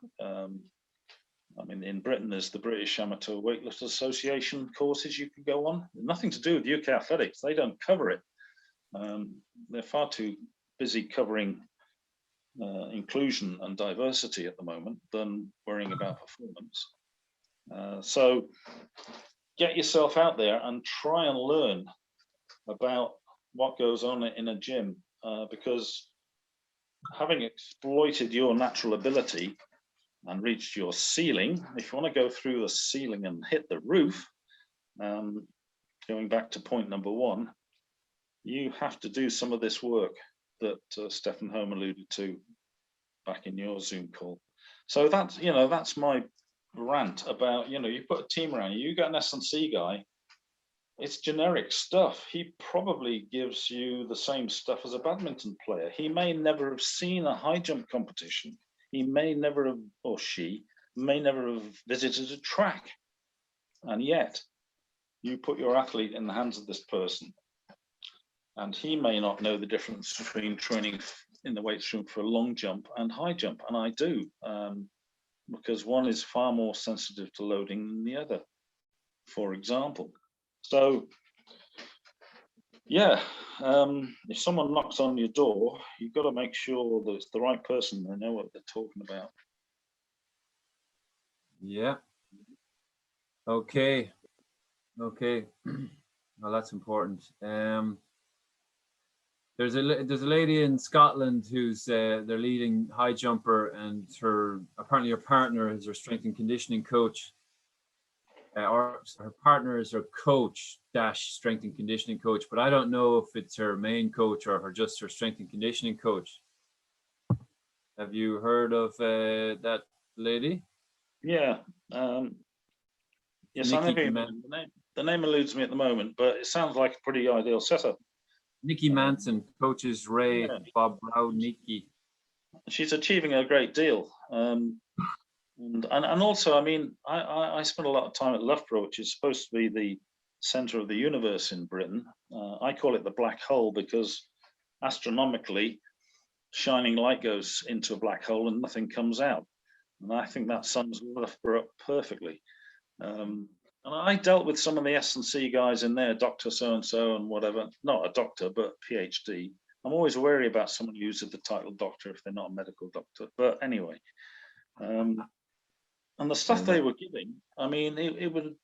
In Britain, there's the British Amateur Weightlifters Association courses you can go on. Nothing to do with UK athletics. They don't cover it. They're far too busy covering inclusion and diversity at the moment than worrying about performance. So get yourself out there and try and learn about what goes on in a gym, because having exploited your natural ability and reached your ceiling, if you want to go through the ceiling and hit the roof, going back to point number one, you have to do some of this work that Stefan Holm alluded to back in your Zoom call. So that's my rant about, you put a team around you, get an S&C guy, it's generic stuff. He probably gives you the same stuff as a badminton player. He may never have seen a high jump competition. He may never have, or she may never have visited a track. And yet you put your athlete in the hands of this person, and he may not know the difference between training in the weights room for a long jump and high jump. And I do, because one is far more sensitive to loading than the other, for example. So Yeah. If someone knocks on your door, you've got to make sure that it's the right person. They know what they're talking about. Yeah. Okay. Okay. Well, that's important. There's a lady in Scotland who's their leading high jumper, and apparently her partner is her strength and conditioning coach, or her partner is her coach dash strength and conditioning coach. But I don't know if it's her main coach or just her strength and conditioning coach. Have you heard of that lady? Yeah. Yes, I know who you mean. The name eludes me at the moment, but it sounds like a pretty ideal setup. Nikki Manson coaches Ray, Yeah. Bob Brow, Nikki. She's achieving a great deal. And also, I mean, I spent a lot of time at Loughborough, which is supposed to be the center of the universe in Britain. I call it the black hole because astronomically, shining light goes into a black hole and nothing comes out. And I think that sums Loughborough up perfectly. And I dealt with some of the S&C guys in there, Dr. So-and-so and whatever, not a doctor, but PhD. I'm always wary about someone who uses the title doctor if they're not a medical doctor. But anyway, and the stuff they were giving, I mean, it would,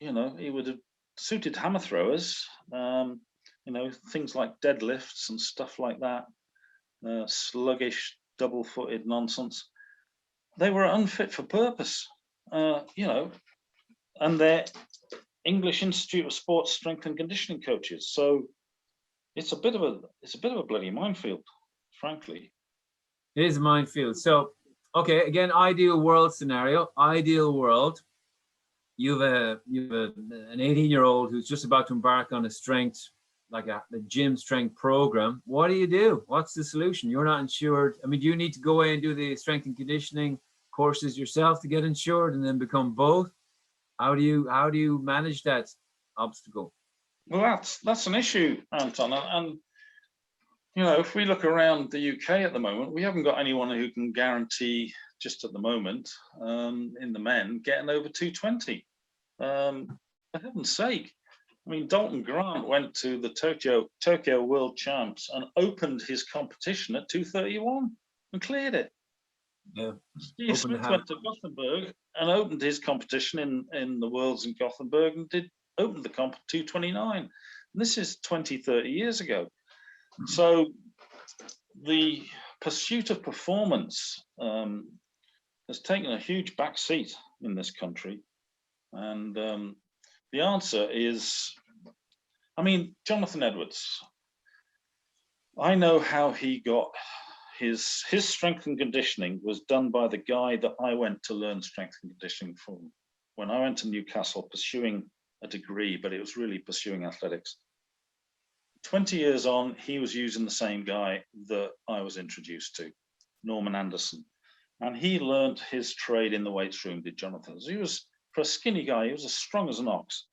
it would have suited hammer throwers, things like deadlifts and stuff like that, sluggish, double-footed nonsense. They were unfit for purpose, and they're English Institute of Sports Strength and Conditioning coaches. So it's a bit of a bloody minefield, frankly. It is a minefield. So, okay, again, ideal world scenario. Ideal world. You've an 18-year-old who's just about to embark on a strength, like a gym strength program. What do? What's the solution? You're not insured. I mean, do you need to go in and do the strength and conditioning courses yourself to get insured and then become both? How do you manage that obstacle? Well, that's an issue, Anton. And if we look around the UK at the moment, we haven't got anyone who can guarantee, just at the moment, in the men, getting over 220. For heaven's sake. I mean, Dalton Grant went to the Tokyo World Champs and opened his competition at 231 and cleared it. Yeah. Steve Smith went to Gothenburg and opened his competition in the Worlds in Gothenburg and opened the comp at 229. And this is 20, 30 years ago. So the pursuit of performance has taken a huge back seat in this country. And the answer is, I mean, Jonathan Edwards. I know how he got his strength and conditioning was done by the guy that I went to learn strength and conditioning from when I went to Newcastle pursuing a degree, but it was really pursuing athletics. 20 years on, he was using the same guy that I was introduced to, Norman Anderson. And he learned his trade in the weights room, did Jonathan. He was, for a skinny guy, he was as strong as an ox.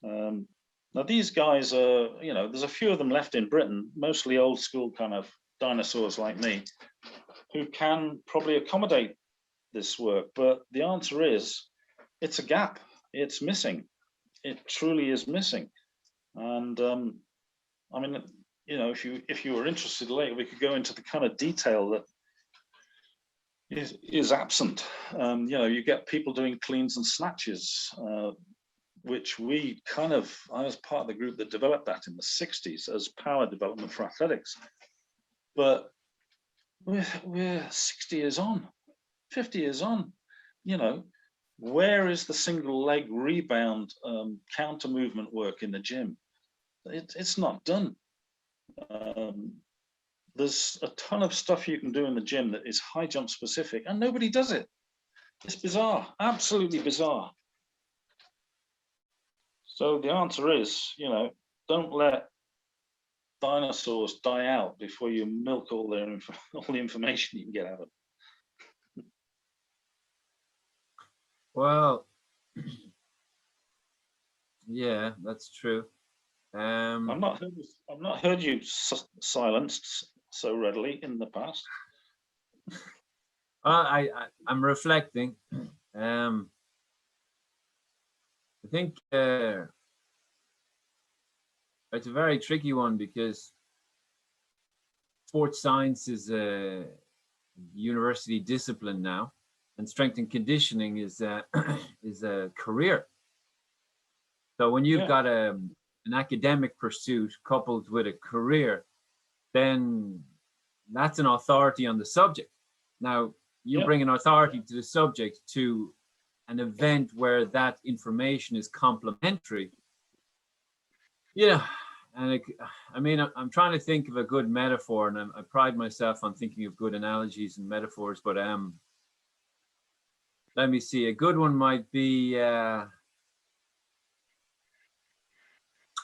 Now these guys are, there's a few of them left in Britain, mostly old school kind of dinosaurs like me, who can probably accommodate this work. But the answer is, it's a gap. It's missing. It truly is missing. And I mean, if you were interested later, we could go into the kind of detail that is absent. You get people doing cleans and snatches, which I was part of the group that developed that in the 60s as power development for athletics. But we're 60 years on, 50 years on, where is the single leg rebound counter movement work in the gym? It's not done. There's a ton of stuff you can do in the gym that is high jump specific and nobody does it. It's bizarre, absolutely bizarre. So the answer is, don't let dinosaurs die out before you milk all the information you can get out of them. Well, yeah, that's true. I've not heard you silenced so readily in the past. I'm reflecting. I think it's a very tricky one because sports science is a university discipline now, and strength and conditioning is a is a career. So when you've Yeah, got an academic pursuit coupled with a career, then that's an authority on the subject. Now you yeah, bring an authority to the subject to an event where that information is complementary. Yeah, and I mean, I'm trying to think of a good metaphor, and I pride myself on thinking of good analogies and metaphors. But let me see. A good one might be,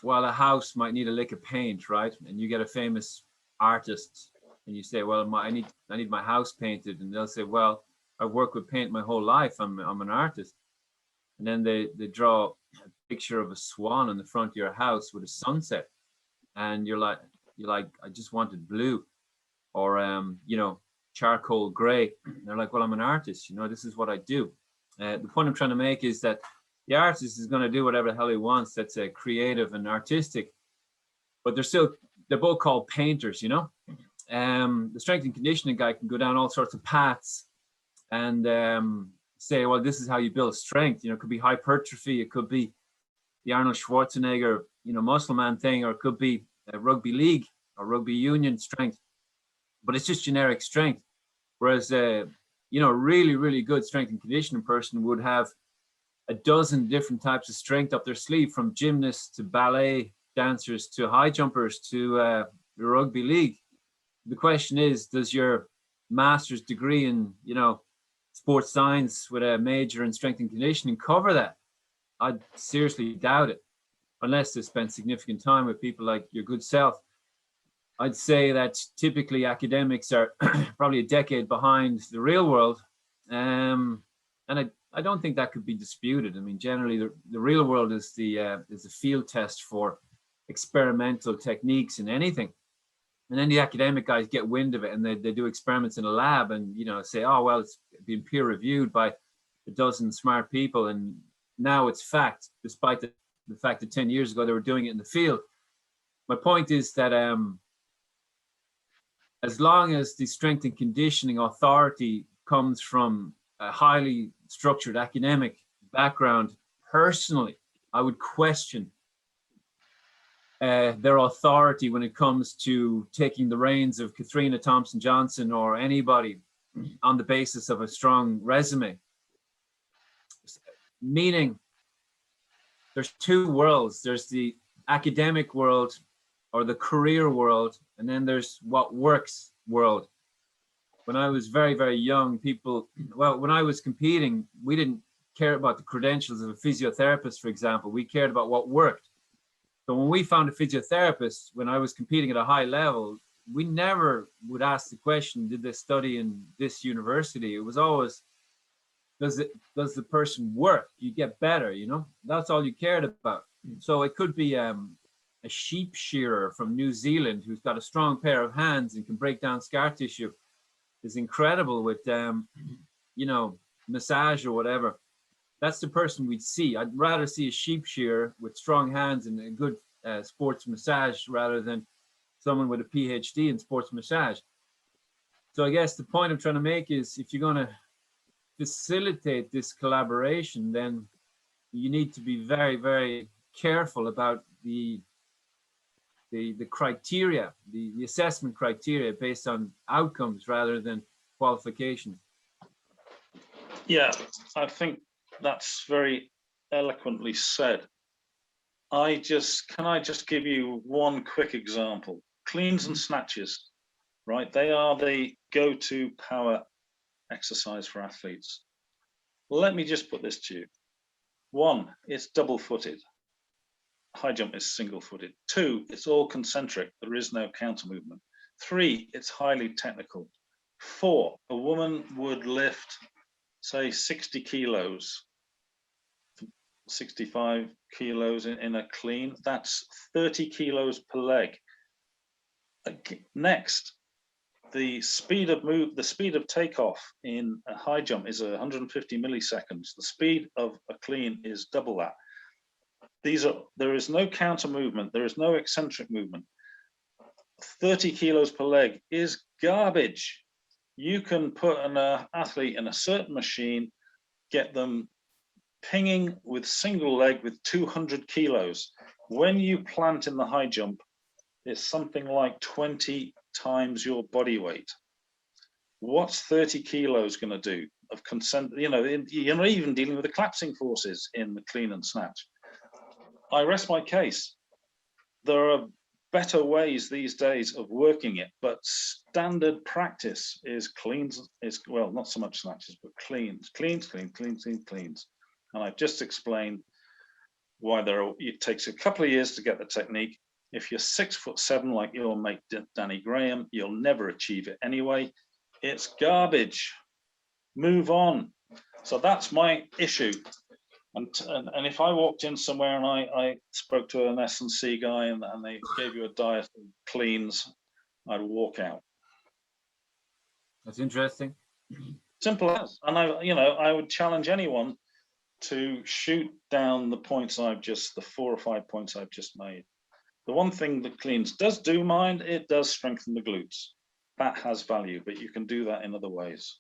well, a house might need a lick of paint, right? And you get a famous artist, and you say, "Well, I need my house painted," and they'll say, "Well, I've worked with paint my whole life. I'm an artist." And then they draw a picture of a swan in the front of your house with a sunset, and you're like, I just wanted blue, or charcoal gray. And they're like, well, I'm an artist, this is what I do. The point I'm trying to make is that the artist is going to do whatever the hell he wants. That's a creative and artistic, but they're both called painters. The strength and conditioning guy can go down all sorts of paths and say, well, this is how you build strength. It could be hypertrophy, it could be the Arnold Schwarzenegger, muscle man thing, or it could be rugby league or rugby union strength, but it's just generic strength. Whereas, really, really good strength and conditioning person would have a dozen different types of strength up their sleeve, from gymnasts to ballet dancers to high jumpers to the rugby league. The question is, does your master's degree in, sports science with a major in strength and conditioning cover that? I seriously doubt it, unless they spent significant time with people like your good self. I'd say that typically academics are probably a decade behind the real world. And I don't think that could be disputed. I mean, generally, the real world is the field test for experimental techniques in anything. And then the academic guys get wind of it, and they do experiments in a lab and, say, oh, well, it's been peer reviewed by a dozen smart people. And now it's fact, despite the fact that 10 years ago they were doing it in the field. My point is that as long as the strength and conditioning authority comes from a highly structured academic background, personally, I would question their authority when it comes to taking the reins of Katharina Thompson-Johnson or anybody on the basis of a strong resume. Meaning, there's two worlds. There's the academic world or the career world, and then there's what works world. When I was very, very young, when I was competing, we didn't care about the credentials of a physiotherapist, for example. We cared about what worked. So when we found a physiotherapist, when I was competing at a high level, we never would ask the question, did they study in this university? It was always, does the person work? You get better, That's all you cared about. So it could be a sheep shearer from New Zealand who's got a strong pair of hands and can break down scar tissue, is incredible with massage or whatever. That's the person we'd see. I'd rather see a sheep shearer with strong hands and a good sports massage rather than someone with a PhD in sports massage. So I guess the point I'm trying to make is, if you're going to facilitate this collaboration, then you need to be very, very careful about the criteria, the assessment criteria based on outcomes rather than qualifications. yeah. I think that's very eloquently said. Can I just give you one quick example? Cleans and snatches, right? They are the go-to power exercise for athletes. Let me just put this to you. One, it's double-footed. High jump is single-footed. Two, it's all concentric. There is no counter movement. Three, it's highly technical. Four, a woman would lift, say, 60 kilos, 65 kilos in a clean. That's 30 kilos per leg. Next, the speed of takeoff in a high jump is 150 milliseconds. The speed of a clean is double that. there is no counter movement, there is no eccentric movement. 30 kilos per leg is garbage. You can put an athlete in a certain machine, get them pinging with single leg with 200 kilos. When you plant in the high jump, it's something like 20 times your body weight. What's 30 kilos going to do of consent? You're not even dealing with the collapsing forces in the clean and snatch. I rest my case. There are better ways these days of working it, but standard practice is cleans, well, not so much snatches, but cleans. And I've just explained why it takes a couple of years to get the technique. If you're 6'7", like your mate Danny Graham, you'll never achieve it anyway. It's garbage. Move on. So that's my issue. And if I walked in somewhere and I spoke to an S&C guy and they gave you a diet of cleans, I'd walk out. That's interesting. Simple as. And I would challenge anyone to shoot down the 4 or 5 points I've just made. The one thing that cleans does do, mind, it does strengthen the glutes. That has value, but you can do that in other ways.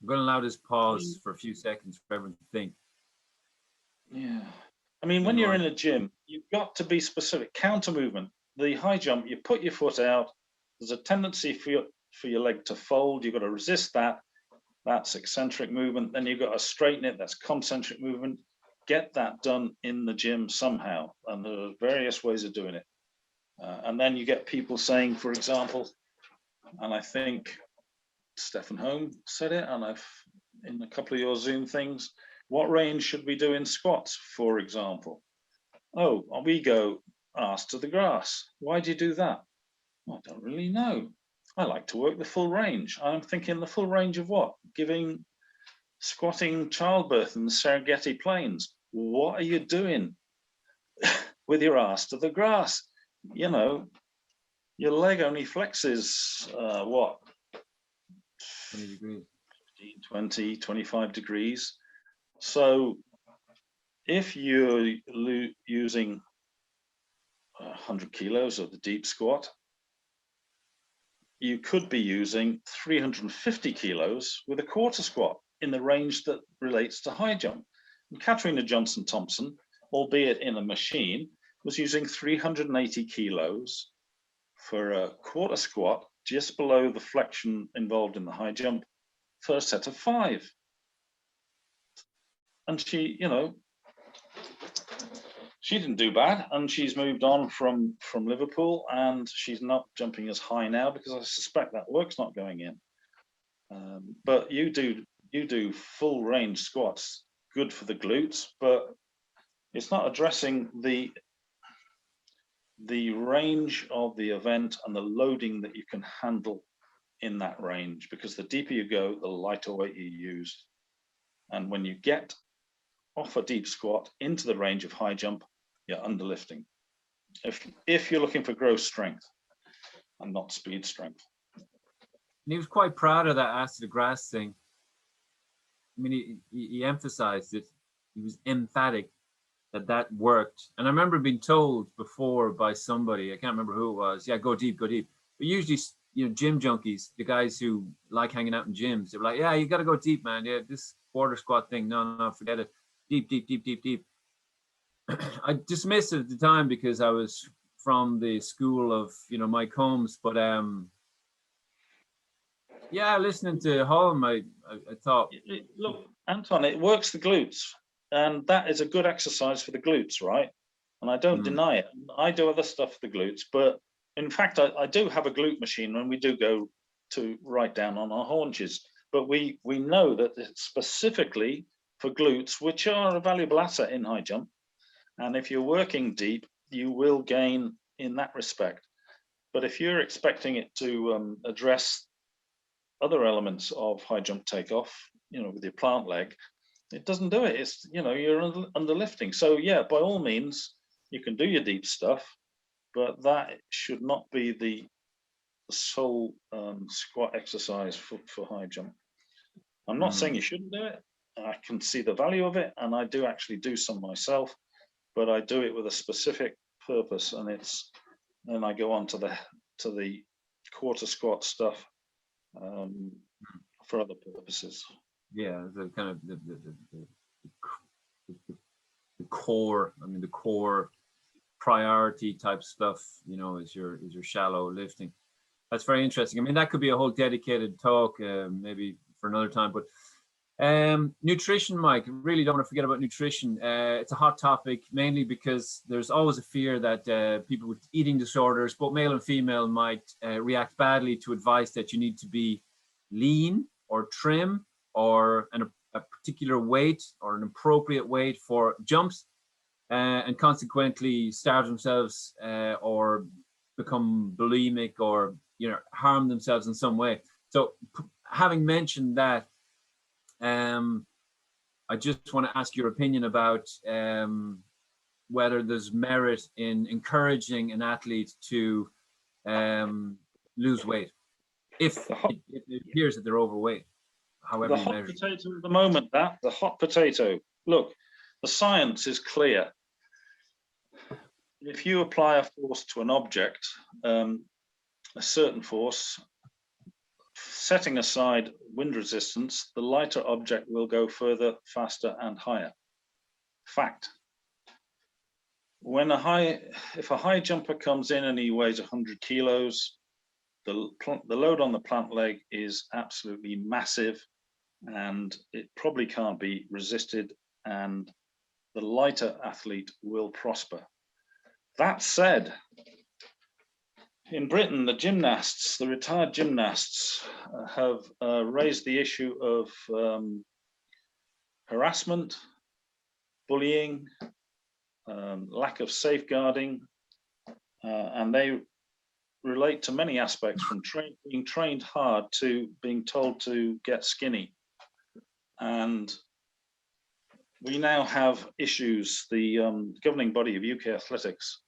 I'm going to allow this pause for a few seconds for everyone to think. Yeah. I mean, when you're in a gym, you've got to be specific. Counter movement, the high jump, you put your foot out. There's a tendency for your leg to fold. You've got to resist that. That's eccentric movement. Then you've got to straighten it. That's concentric movement. Get that done in the gym somehow. And there are various ways of doing it. And then you get people saying, for example, and I think Stephen Holmes said it, and I've in a couple of your Zoom things, what range should we do in squats, for example? Oh, we go arse to the grass. Why do you do that? Well, I don't really know. I like to work the full range. I'm thinking the full range of what? Squatting childbirth in the Serengeti Plains. What are you doing with your ass to the grass? Your leg only flexes, 20 degrees. 15, 20, 25 degrees. So if you're using 100 kilos of the deep squat, you could be using 350 kilos with a quarter squat in the range that relates to high jump. And Katrina Johnson-Thompson, albeit in a machine, was using 380 kilos for a quarter squat just below the flexion involved in the high jump for a set of 5. And she didn't do bad, and she's moved on from Liverpool, and she's not jumping as high now because I suspect that work's not going in. But you do full range squats, good for the glutes, but it's not addressing the range of the event and the loading that you can handle in that range, because the deeper you go, the lighter weight you use. And when you get off a deep squat into the range of high jump, you're underlifting. If you're looking for gross strength and not speed strength. And he was quite proud of that ass to the grass thing. I mean, he emphasized it. He was emphatic that worked. And I remember being told before by somebody, I can't remember who it was, yeah, go deep, go deep. But usually, gym junkies, the guys who like hanging out in gyms, they're like, yeah, you got to go deep, man. Yeah, this quarter squat thing, no, forget it. Deep, deep, deep, deep, deep. I dismissed it at the time because I was from the school of, Mike Holmes. But yeah, listening to Holm, I thought. Look, Anton, it works the glutes. And that is a good exercise for the glutes, right? And I don't deny it. I do other stuff for the glutes, but in fact, I do have a glute machine when we do go to right down on our haunches. But we know that it's specifically for glutes, which are a valuable asset in high jump. And if you're working deep, you will gain in that respect. But if you're expecting it to address other elements of high jump takeoff, with your plant leg, it doesn't do it. It's, you're underlifting. So yeah, by all means, you can do your deep stuff, but that should not be the sole squat exercise for high jump. I'm not saying you shouldn't do it. I can see the value of it, and I do actually do some myself, but I do it with a specific purpose, and then I go on to the quarter squat stuff for other purposes. Yeah, the kind of the core. I mean, the core priority type stuff. Is your shallow lifting. That's very interesting. I mean, that could be a whole dedicated talk, maybe for another time. But nutrition, Mike, really don't want to forget about nutrition. It's a hot topic, mainly because there's always a fear that people with eating disorders, both male and female, might react badly to advice that you need to be lean or trim or a particular weight or an appropriate weight for jumps, and consequently starve themselves or become bulimic or harm themselves in some way. So having mentioned that, I just want to ask your opinion about whether there's merit in encouraging an athlete to lose weight if it appears that they're overweight, however The you hot measure. potato at the moment, the hot potato. Look, the science is clear. If you apply a force to an object, a certain force, setting aside wind resistance, the lighter object will go further, faster, and higher. Fact. If a high jumper comes in and he weighs 100 kilos, the load on the plant leg is absolutely massive, and it probably can't be resisted, and the lighter athlete will prosper. That said, in Britain, the retired gymnasts have raised the issue of harassment, bullying, lack of safeguarding, and they relate to many aspects, from being trained hard to being told to get skinny. And we now have issues. The governing body of UK athletics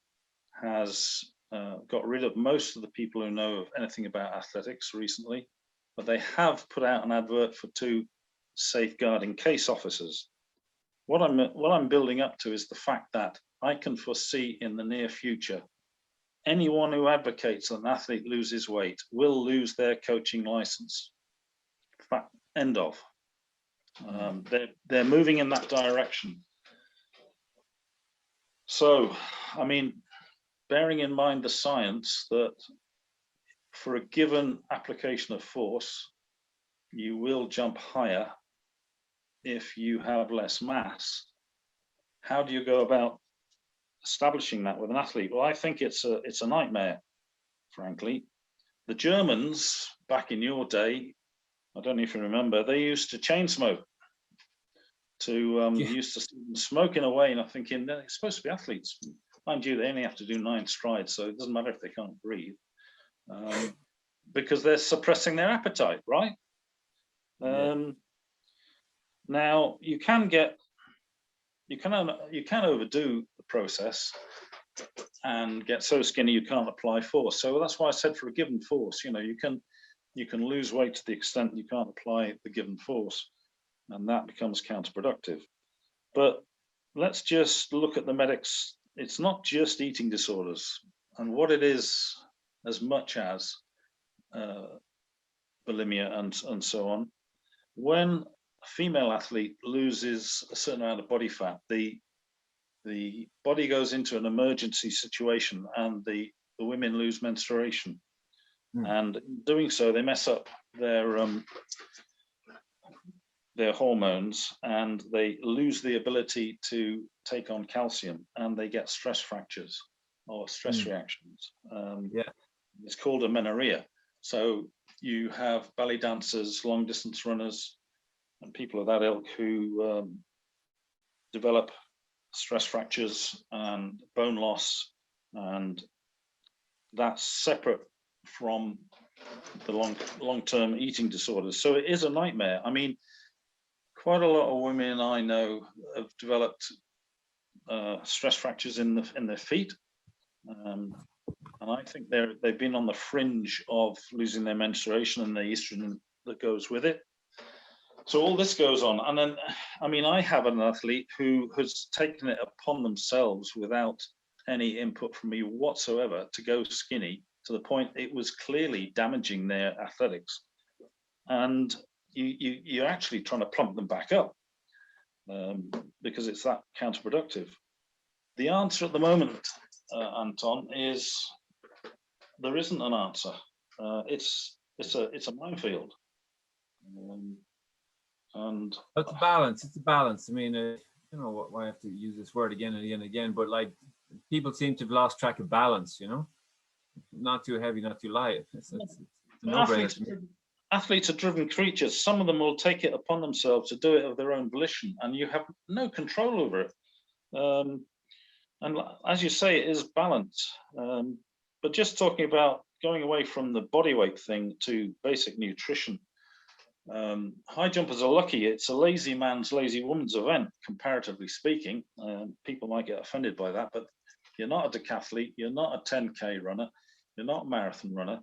has got rid of most of the people who know of anything about athletics recently, but they have put out an advert for 2 safeguarding case officers. What I'm building up to is the fact that I can foresee in the near future, anyone who advocates that an athlete loses weight will lose their coaching license. Fact, end of. They're moving in that direction. So, I mean, bearing in mind the science that for a given application of force, you will jump higher if you have less mass. How do you go about establishing that with an athlete? Well, I think it's a nightmare, frankly. The Germans, back in your day, I don't know if you remember, they used to chain smoke. Used to see them smoking away, and I'm thinking, they're supposed to be athletes. Mind you, they only have to do 9 strides, so it doesn't matter if they can't breathe, because they're suppressing their appetite, right? Now you can overdo the process and get so skinny you can't apply force. So that's why I said for a given force, you can lose weight to the extent you can't apply the given force, and that becomes counterproductive. But let's just look at the medics. It's not just eating disorders, and what it is as much as bulimia and so on. When a female athlete loses a certain amount of body fat, the body goes into an emergency situation, and the women lose menstruation. And in doing so, they mess up their hormones, and they lose the ability to take on calcium, and they get stress fractures or stress reactions. It's called amenorrhea. So you have belly dancers, long distance runners, and people of that ilk who develop stress fractures and bone loss, and that's separate from the long-term eating disorders. So it is a nightmare. I mean, quite a lot of women I know have developed stress fractures in their feet, and I think they've been on the fringe of losing their menstruation and the estrogen that goes with it. So all this goes on, and then, I mean, I have an athlete who has taken it upon themselves without any input from me whatsoever to go skinny to the point it was clearly damaging their athletics, and you're actually trying to plump them back up because it's that counterproductive. The answer at the moment, Anton, is there isn't an answer. It's a minefield. And it's a balance. It's a balance. I mean, you know, why I have to use this word again and again and again, but like people seem to have lost track of balance, you know, not too heavy, not too light. It's a no-brainer. Athletes are driven creatures. Some of them will take it upon themselves to do it of their own volition, and you have no control over it. And as you say, it is balance. But just talking about going away from the body weight thing to basic nutrition, high jumpers are lucky. It's a lazy man's, lazy woman's event, comparatively speaking. People might get offended by that, but you're not a decathlete, you're not a 10K runner, you're not a marathon runner,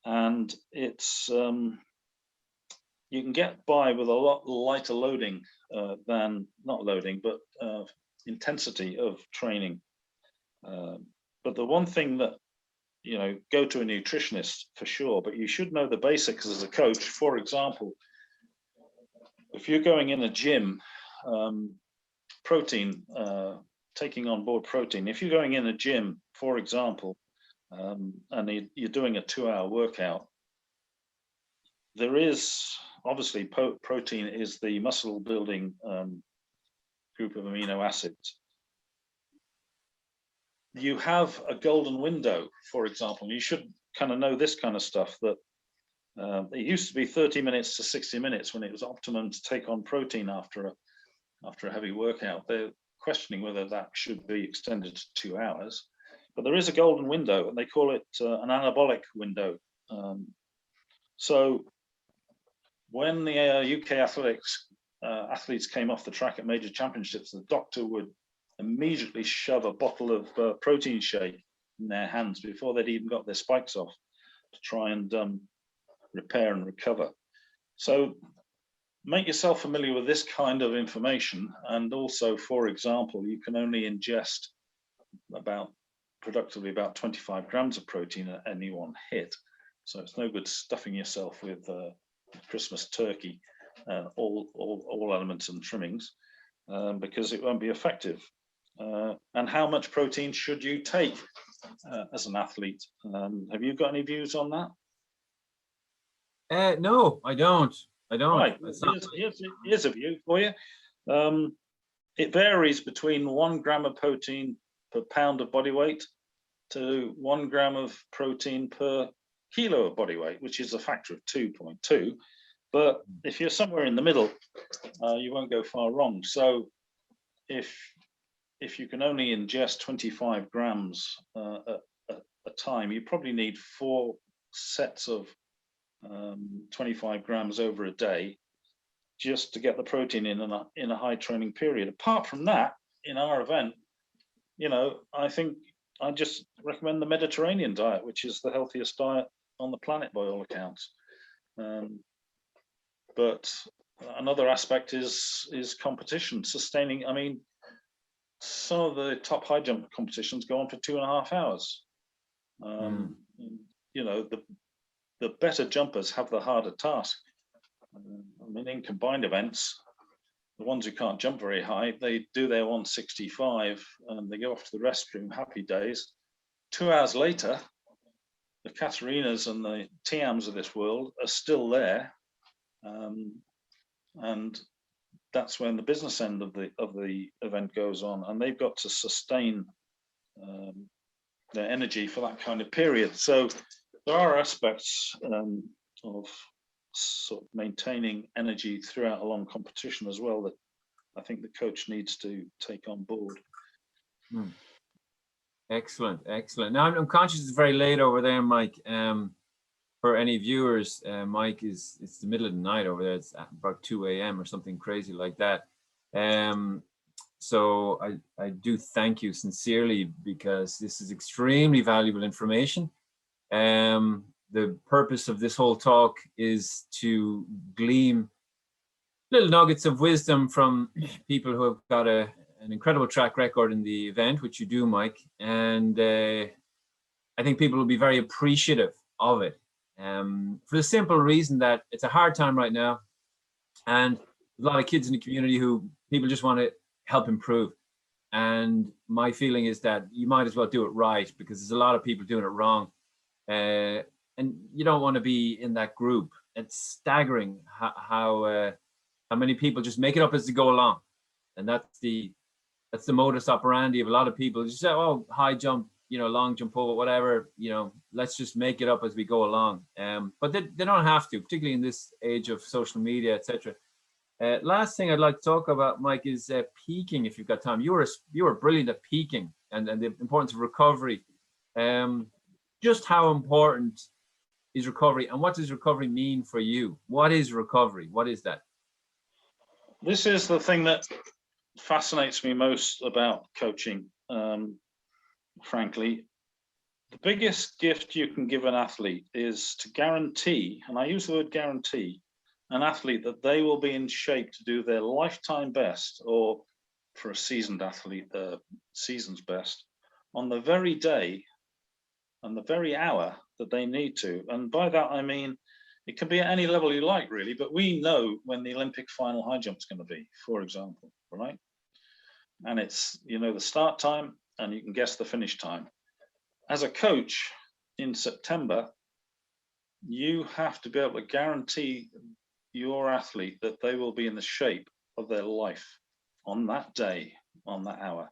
and it's you can get by with a lot lighter loading than not loading, but intensity of training. But the one thing that, you know, go to a nutritionist for sure, but you should know the basics as a coach. For example, if you're going in a gym, protein, taking on board protein, if you're going in a gym, for example, and you're doing a 2-hour workout, there is obviously protein is the muscle building group of amino acids. You have a golden window, for example. You should kind of know this kind of stuff, that it used to be 30 minutes to 60 minutes when it was optimum to take on protein after a heavy workout. They're questioning whether that should be extended to 2 hours. But there is a golden window, and they call it an anabolic window. So when the UK athletes came off the track at major championships, the doctor would immediately shove a bottle of protein shake in their hands before they'd even got their spikes off to try and repair and recover. So make yourself familiar with this kind of information. And also, for example, you can only ingest productively about 25 grams of protein at any one hit. So it's no good stuffing yourself with Christmas turkey, all elements and trimmings, because it won't be effective. And how much protein should you take as an athlete? Have you got any views on that? No, I don't. Right. Here's a view for you. It varies between 1 gram of protein per pound of body weight to 1 gram of protein per kilo of body weight, which is a factor of 2.2. But if you're somewhere in the middle, you won't go far wrong. So if you can only ingest 25 grams a time, you probably need 4 sets of 25 grams over a day just to get the protein in a high training period. Apart from that, in our event, you know, I think I just recommend the Mediterranean diet, which is the healthiest diet on the planet by all accounts. But another aspect is competition, sustaining. I mean, some of the top high jump competitions go on for 2.5 hours. You know, the better jumpers have the harder task. I mean, in combined events, the ones who can't jump very high, they do their 165 and they go off to the restroom, happy days. 2 hours later, the Katarinas and the Tiams of this world are still there. And that's when the business end of the event goes on, and they've got to sustain their energy for that kind of period. So there are aspects of sort of maintaining energy throughout a long competition as well that I think the coach needs to take on board. Excellent. Now I'm conscious it's very late over there, Mike. For any viewers, Mike, it's the middle of the night over there. It's about 2 a.m. or something crazy like that. So I do thank you sincerely, because this is extremely valuable information. The purpose of this whole talk is to glean little nuggets of wisdom from people who have got an incredible track record in the event, which you do, Mike. And I think people will be very appreciative of it, for the simple reason that it's a hard time right now. And a lot of kids in the community who people just want to help improve. And my feeling is that you might as well do it right, because there's a lot of people doing it wrong. And you don't want to be in that group. It's staggering how many people just make it up as they go along. And that's the modus operandi of a lot of people. Just say, oh, high jump, long jump over, whatever, let's just make it up as we go along. But they don't have to, particularly in this age of social media, etc. Last thing I'd like to talk about, Mike, is peaking. If you've got time, you were brilliant at peaking and the importance of recovery. Just how important is recovery, and what does recovery mean for you? What is recovery? What is that? This is the thing that fascinates me most about coaching. Frankly, the biggest gift you can give an athlete is to guarantee, and I use the word guarantee, an athlete that they will be in shape to do their lifetime best, or for a seasoned athlete, the season's best, on the very day and the very hour that they need to. And by that, I mean, it can be at any level you like, really, but we know when the Olympic final high jump is going to be, for example, right? And it's, the start time, and you can guess the finish time. As a coach in September, you have to be able to guarantee your athlete that they will be in the shape of their life on that day, on that hour.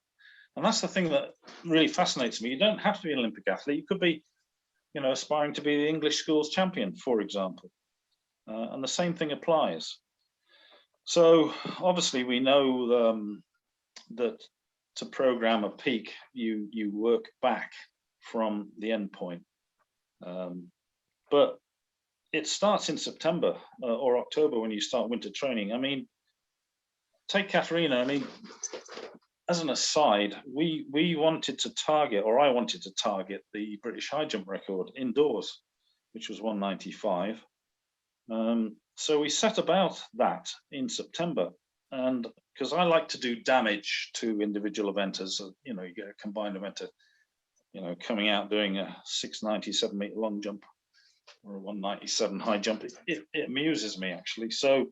And that's the thing that really fascinates me. You don't have to be an Olympic athlete. You could be, aspiring to be the English schools champion, for example. And the same thing applies. So obviously we know that to program a peak, you work back from the end point. But it starts in September or October when you start winter training. I mean, take Katerina. I mean, as an aside, we wanted to target, or I wanted to target, the British high jump record indoors, which was 195. So we set about that in September, and because I like to do damage to individual eventers, you get a combined eventer, coming out doing a 697 meter long jump or a 197 high jump. It amuses me, actually. So,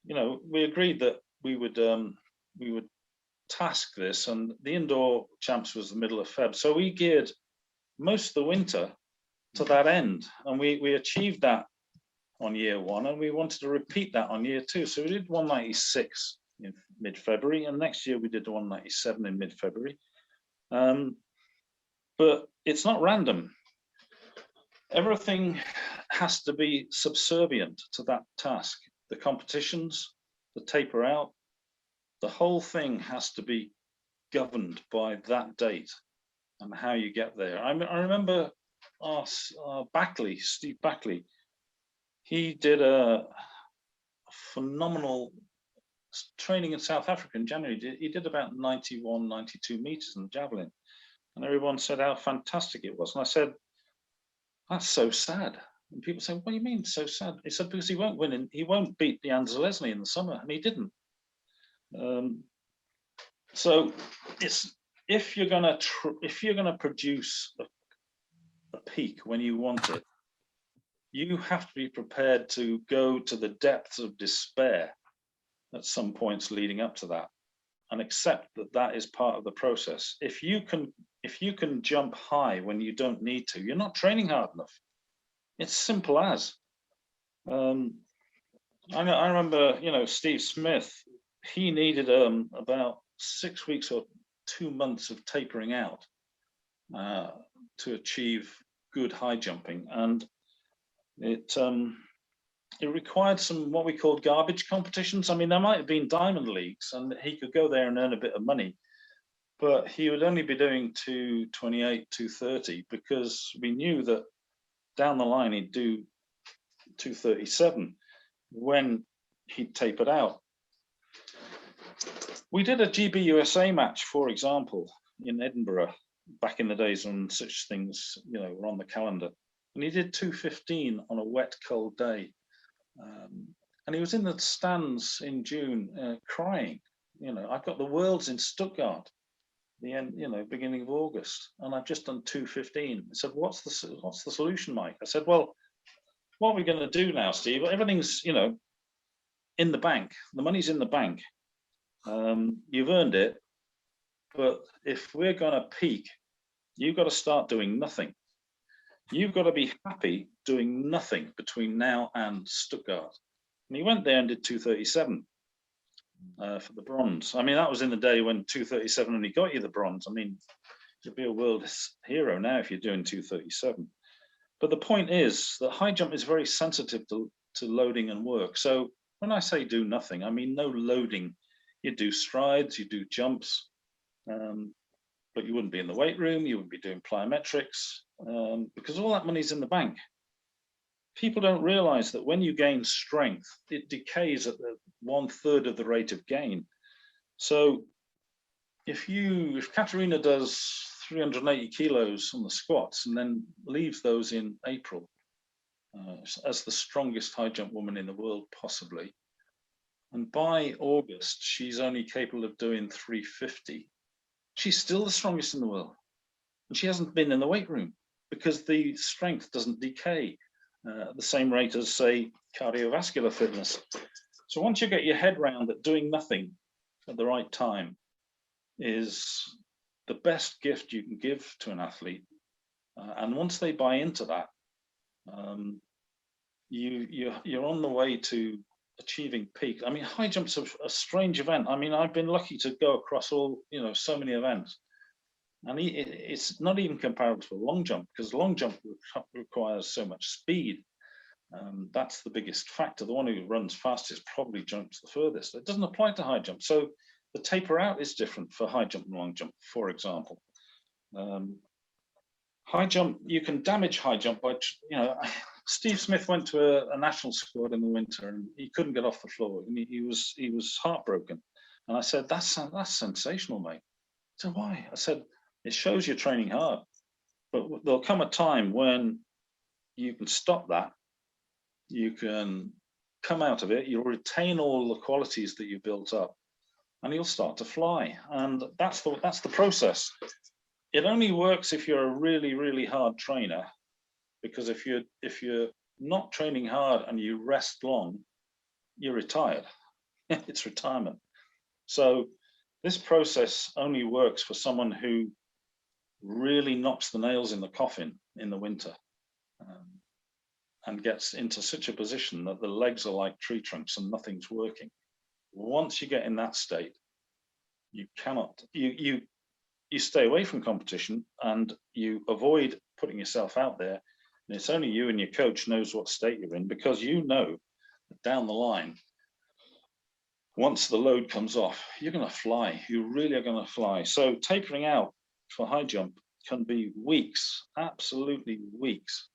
we agreed that we would task this, and the indoor champs was the middle of Feb. So we geared most of the winter to that end, and we achieved that on year one, and we wanted to repeat that on year two. So we did 196 in mid-February, and next year we did 197 in mid-February. But it's not random. Everything has to be subservient to that task. The competitions, the taper out, the whole thing has to be governed by that date and how you get there. I remember Steve Backley, he did a phenomenal training in South Africa in January. He did about 91, 92 meters in the javelin. And everyone said how fantastic it was. And I said, that's so sad. And people say, what do you mean so sad? He said, because he won't win, he won't beat Jan Zalesny in the summer, and he didn't. So it's, if you're gonna produce a peak when you want it, you have to be prepared to go to the depths of despair at some points leading up to that, and accept that that is part of the process. If you can jump high when you don't need to, you're not training hard enough. It's simple as. I remember, Steve Smith, he needed about 6 weeks or 2 months of tapering out to achieve good high jumping, and it required some what we called garbage competitions. I mean, there might have been diamond leagues, and he could go there and earn a bit of money, but he would only be doing 228, 230, because we knew that down the line he'd do 237 when he'd tapered out. We did a GB USA match, for example, in Edinburgh back in the days when such things, were on the calendar, and he did 215 on a wet, cold day. And he was in the stands in June crying. I've got the Worlds in Stuttgart, the end, beginning of August, and I've just done 2:15. I said, what's the solution, Mike? I said, well, what are we going to do now, Steve? Everything's, in the bank. The money's in the bank. You've earned it. But if we're going to peak, you've got to start doing nothing. You've got to be happy doing nothing between now and Stuttgart. And he went there and did 2:37 for the bronze. I mean, that was in the day when 2:37 only got you the bronze. I mean, you'd be a world hero now if you're doing 2:37. But the point is that high jump is very sensitive to loading and work. So when I say do nothing, I mean no loading. You do strides, you do jumps, but you wouldn't be in the weight room, you wouldn't be doing plyometrics, because all that money's in the bank. People don't realize that when you gain strength, it decays at the 1/3 of the rate of gain. So if Katerina does 380 kilos on the squats and then leaves those in April as the strongest high jump woman in the world, possibly, and by August, she's only capable of doing 350, she's still the strongest in the world. And she hasn't been in the weight room because the strength doesn't decay at the same rate as, say, cardiovascular fitness. So once you get your head round that doing nothing at the right time is the best gift you can give to an athlete, and once they buy into that, you're on the way to achieving peak. I mean, high jump's a strange event. I mean, I've been lucky to go across so many events, and it's not even comparable to a long jump, because long jump requires so much speed. That's the biggest factor. The one who runs fastest probably jumps the furthest. It doesn't apply to high jump. So the taper out is different for high jump and long jump, for example. High jump, you can damage high jump by, Steve Smith went to a national squad in the winter and he couldn't get off the floor. And he was heartbroken. And I said, that's sensational, mate. So why? I said, it shows you're training hard, but there'll come a time when you can stop that. You can come out of it. You'll retain all the qualities that you built up, and you'll start to fly. And that's the process. It only works if you're a really, really hard trainer, because if you're not training hard and you rest long, you're retired. It's retirement. So this process only works for someone who really knocks the nails in the coffin in the winter, and gets into such a position that the legs are like tree trunks and nothing's working. Once you get in that state, you cannot, you stay away from competition and you avoid putting yourself out there. And it's only you and your coach knows what state you're in, because you know that down the line, once the load comes off, you're going to fly. You really are going to fly. So tapering out for high jump can be weeks, absolutely weeks.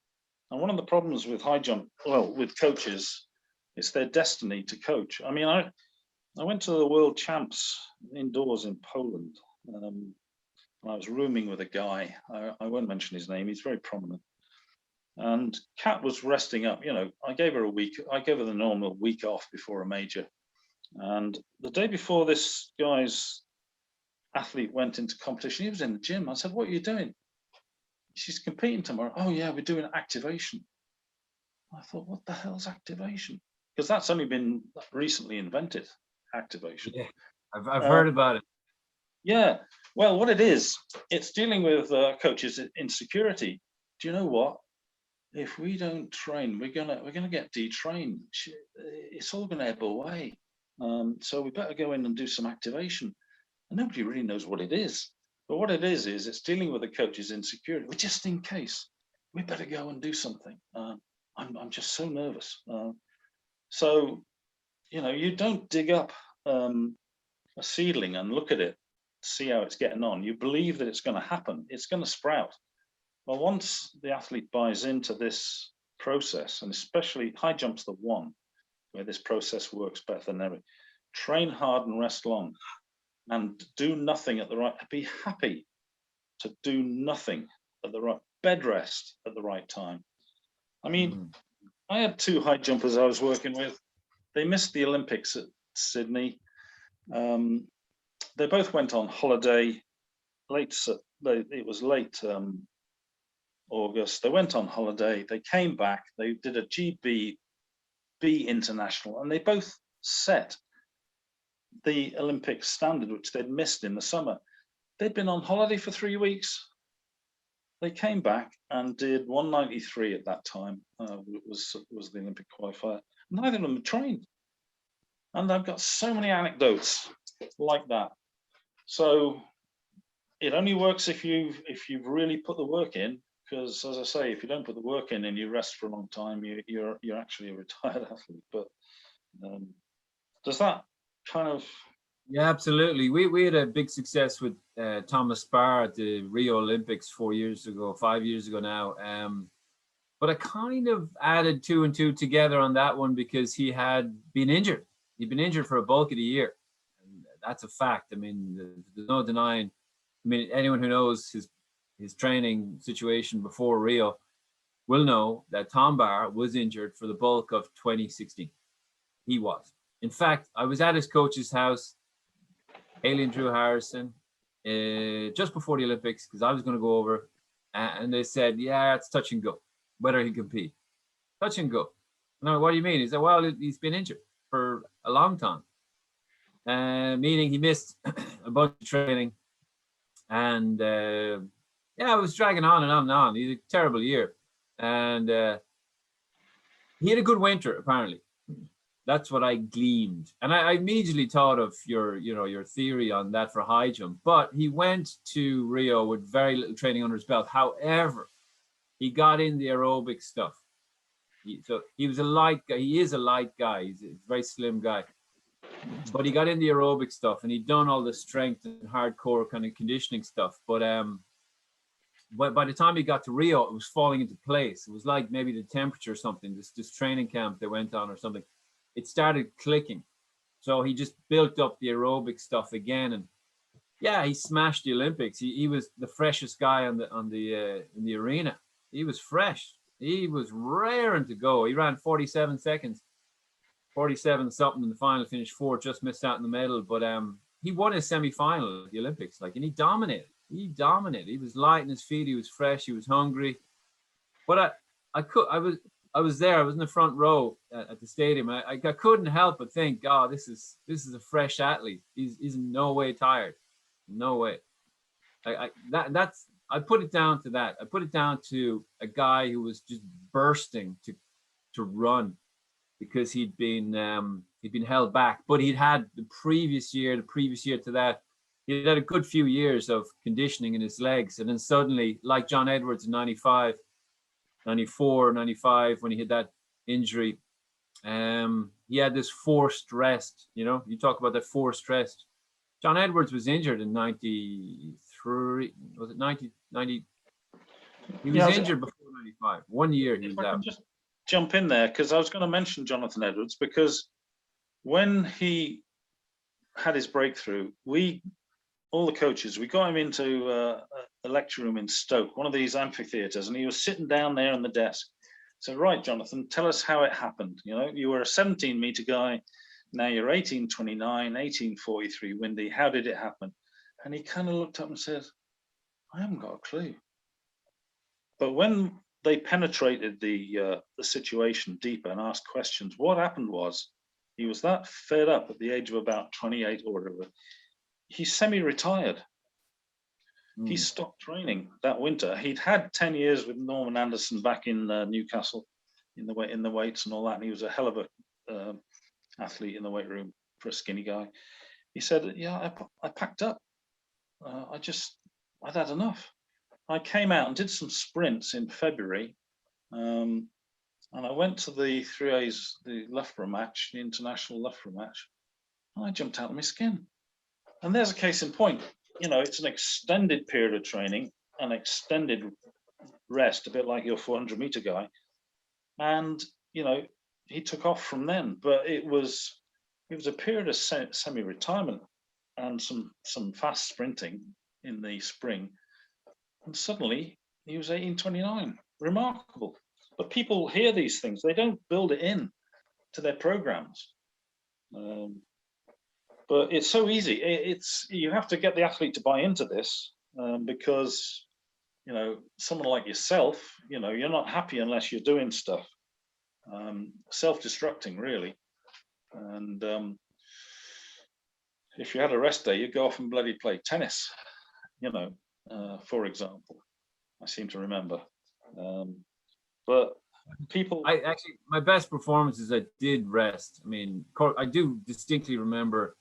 And one of the problems with high jump, well, with coaches, it's their destiny to coach. I mean, I went to the world champs indoors in Poland. I was rooming with a guy. I won't mention his name. He's very prominent. And Kat was resting up. I gave her a week. I gave her the normal week off before a major. And the day before this guy's athlete went into competition, he was in the gym. I said, "What are you doing?" "She's competing tomorrow." "Oh yeah, we're doing activation." I thought, what the hell's activation? Because that's only been recently invented, activation. Yeah, I've heard about it. Yeah, well, what it is, it's dealing with coaches' insecurity. Do you know what? If we don't train, we're gonna get detrained. It's all gonna ebb away. So we better go in and do some activation. And nobody really knows what it is. But what it is it's dealing with the coach's insecurity. Well, just in case, we better go and do something. I'm just so nervous. So, you don't dig up a seedling and look at it, see how it's getting on. You believe that it's going to happen. It's going to sprout. Well, once the athlete buys into this process, and especially high jump's the one where this process works better than ever. Train hard and rest long, and do nothing at the right. Be happy to do nothing at the right. Bed rest at the right time. I mean, I had two high jumpers I was working with. they missed the Olympics at Sydney. They both went on holiday it was late August. They went on holiday. They came back. They did a GB international, and they both set the Olympic standard, which they'd missed in the summer. They'd been on holiday for 3 weeks. They came back and did 193 at that time. Was the Olympic qualifier. Neither of them had trained, and I've got so many anecdotes like that. So it only works if you've really put the work in. Because, as I say, if you don't put the work in and you rest for a long time, you're actually a retired athlete. But does that kind of? Yeah, absolutely. We had a big success with Thomas Barr at the Rio Olympics 5 years ago now. But I kind of added 2 and 2 together on that one because he had been injured. He'd been injured for a bulk of the year. And that's a fact. I mean, there's no denying. I mean, anyone who knows his training situation before Rio will know that Tom Barr was injured for the bulk of 2016. He was. In fact, I was at his coach's house, Haley and Drew Harrison, just before the Olympics, because I was going to go over, and they said, yeah, it's touch and go, whether he compete. Touch and go. No, what do you mean? He said, well, he's been injured for a long time, meaning he missed a bunch of training, and yeah, it was dragging on and on and on. He had a terrible year. And he had a good winter, apparently. That's what I gleaned. And I immediately thought of your theory on that for high jump. But he went to Rio with very little training under his belt. However, he got in the aerobic stuff. So he was a light guy. He is a light guy. He's a very slim guy. But he got in the aerobic stuff, and he'd done all the strength and hardcore kind of conditioning stuff. But by the time he got to Rio, it was falling into place. It was like maybe the temperature or something, this training camp they went on or something. It started clicking. So he just built up the aerobic stuff again. And yeah, he smashed the Olympics. He was the freshest guy in the arena. He was fresh. He was raring to go. He ran 47 seconds, 47 something in the final, finished 4th, just missed out in the medal. But he won his semi-final at the Olympics, and he dominated. He was light in his feet. He was fresh. He was hungry. But I was there. I was in the front row at the stadium. I couldn't help but think, oh, this is a fresh athlete. He's in no way tired. No way. I put it down to that. I put it down to a guy who was just bursting to run because he'd been held back. But he'd had the previous year to that, he had a good few years of conditioning in his legs. And then suddenly, like John Edwards in 95, 94, 95, when he had that injury, he had this forced rest. You talk about that forced rest. John Edwards was injured in 93. Was it 90? He was injured before 95. 1 year he was out. I can just jump in there because I was going to mention Jonathan Edwards, because when he had his breakthrough, all the coaches, we got him into a lecture room in Stoke, one of these amphitheaters, and he was sitting down there on the desk. So, right, Jonathan, tell us how it happened. You were a 17-meter guy. Now you're 1829, 1843 windy. How did it happen? And he kind of looked up and said, I haven't got a clue. But when they penetrated the situation deeper and asked questions, what happened was he was that fed up at the age of about 28 or whatever. He semi-retired. He stopped training that winter. He'd had 10 years with Norman Anderson back in Newcastle in the weights and all that. And he was a hell of a athlete in the weight room for a skinny guy. He said, yeah, I packed up. I'd had enough. I came out and did some sprints in February. And I went to the 3A's, the Loughborough match, the international Loughborough match. And I jumped out of my skin. And there's a case in point. It's an extended period of training, an extended rest, a bit like your 400-meter guy. And, he took off from then. But it was a period of semi-retirement and some fast sprinting in the spring. And suddenly he was 1829. Remarkable. But people hear these things. They don't build it in to their programs. But it's so easy. You have to get the athlete to buy into this, because someone like yourself, you're not happy unless you're doing stuff, self-destructing really. And if you had a rest day, you'd go off and bloody play tennis, for example. I seem to remember. But people, I actually, my best performances, I did rest. I mean, I do distinctly remember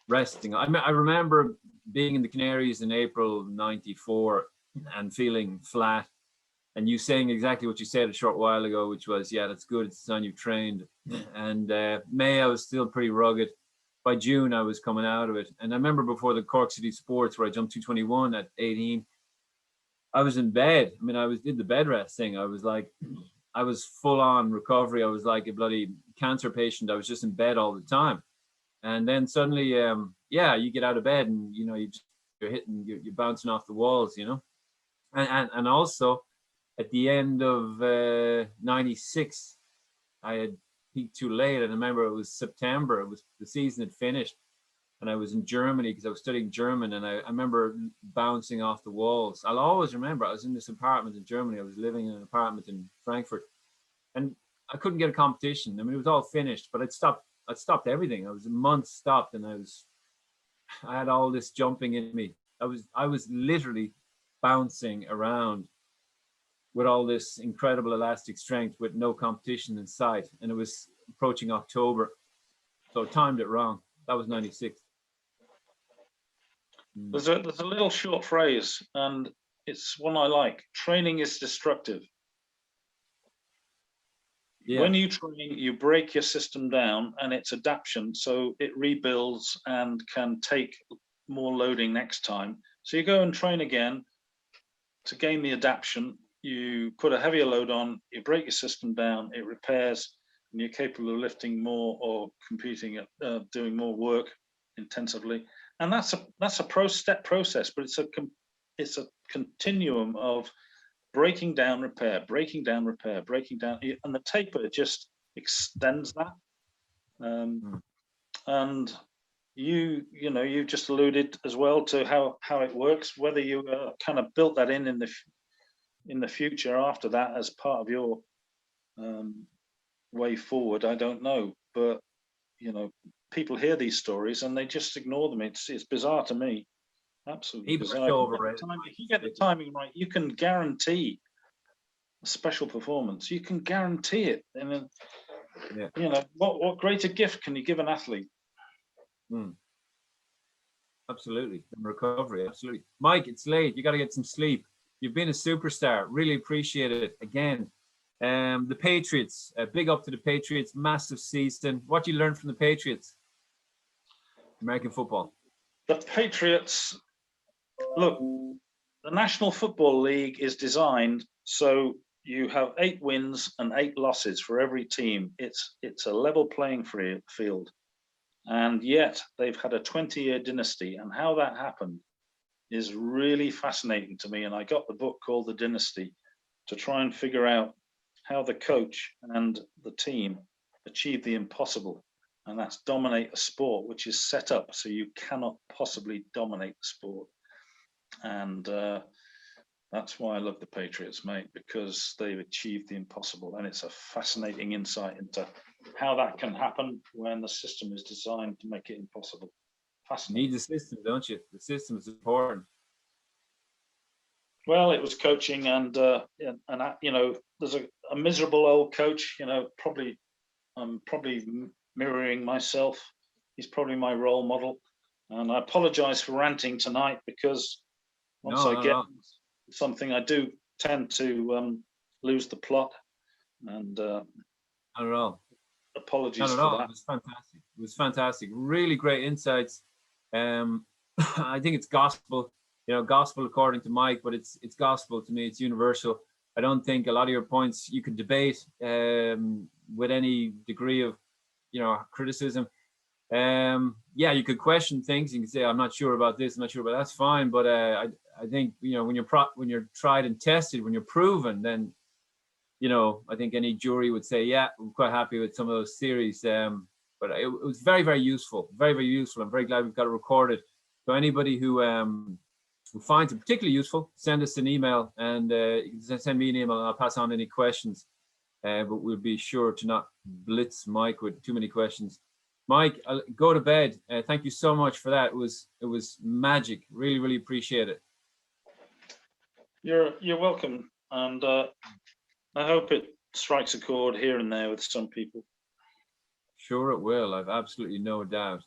resting. I remember being in the Canaries in April '94 and feeling flat, and you saying exactly what you said a short while ago, which was, yeah, that's good, it's the sign you've trained. And May, I was still pretty rugged. By June, I was coming out of it. And I remember before the Cork City Sports, where I jumped 221 at 18, I was in bed. I mean, did the bed rest thing. I was full on recovery. I was like a bloody cancer patient. I was just in bed all the time. And then suddenly, you get out of bed and, you're bouncing off the walls, And also at the end of '96, I had peaked too late. And I remember it was September. The season had finished. And I was in Germany because I was studying German, and I remember bouncing off the walls. I'll always remember I was in this apartment in Germany. I was living in an apartment in Frankfurt, and I couldn't get a competition. I mean, it was all finished, but I'd stopped everything. I was a month stopped, and I had all this jumping in me. I was literally bouncing around with all this incredible elastic strength with no competition in sight, and it was approaching October, so I timed it wrong. That was '96. There's a little short phrase, and it's one I like. Training is destructive. Yeah. When you train, you break your system down, and it's adaptation, so it rebuilds and can take more loading next time. So you go and train again to gain the adaptation. You put a heavier load on, you break your system down, it repairs, and you're capable of lifting more or competing at doing more work intensively. And that's a step process, but it's a continuum of breaking down, repair, breaking down, repair, breaking down, and the taper just extends that. And you just alluded as well to how it works. Whether you kind of built that in the future after that as part of your way forward, I don't know, but people hear these stories and they just ignore them. It's bizarre to me, absolutely bizarre. If you get the timing right, you can guarantee a special performance. You can guarantee it. And then, what greater gift can you give an athlete? Absolutely, and recovery. Absolutely, Mike. It's late. You got to get some sleep. You've been a superstar. Really appreciate it. Again, the Patriots. Big up to the Patriots. Massive season. What do you learn from the Patriots? American football. The Patriots. Look, the National Football League is designed so you have 8 wins and 8 losses for every team. It's a level playing field, and yet they've had a 20-year dynasty. And how that happened is really fascinating to me. And I got the book called The Dynasty to try and figure out how the coach and the team achieve the impossible, and that's dominate a sport which is set up so you cannot possibly dominate the sport. And that's why I love the Patriots, mate, because they've achieved the impossible. And it's a fascinating insight into how that can happen when the system is designed to make it impossible. Fascinating. You need the system, don't you? The system is important. Well, it was coaching, and there's a miserable old coach. I'm probably mirroring myself. He's probably my role model, and I apologize for ranting tonight because once I get something, I do tend to lose the plot. And not at all. Apologies for that. It was fantastic. It was fantastic. Really great insights. I think it's gospel. Gospel according to Mike, but it's gospel to me. It's universal. I don't think a lot of your points you could debate with any degree of, criticism. You could question things. You can say, I'm not sure about this, I'm not sure about that's fine. But I think, when you're tried and tested, when you're proven, then, I think any jury would say, yeah, we're quite happy with some of those theories. but it was very, very useful, very, very useful. I'm very glad we've got it recorded. So anybody who finds it particularly useful, send us an email, and you can send me an email and I'll pass on any questions. But we'll be sure to not blitz Mike with too many questions. Mike, I'll go to bed. Thank you so much for that. It was magic. Really, really appreciate it. You're welcome, and I hope it strikes a chord here and there with some people. Sure it will. I've absolutely no doubt.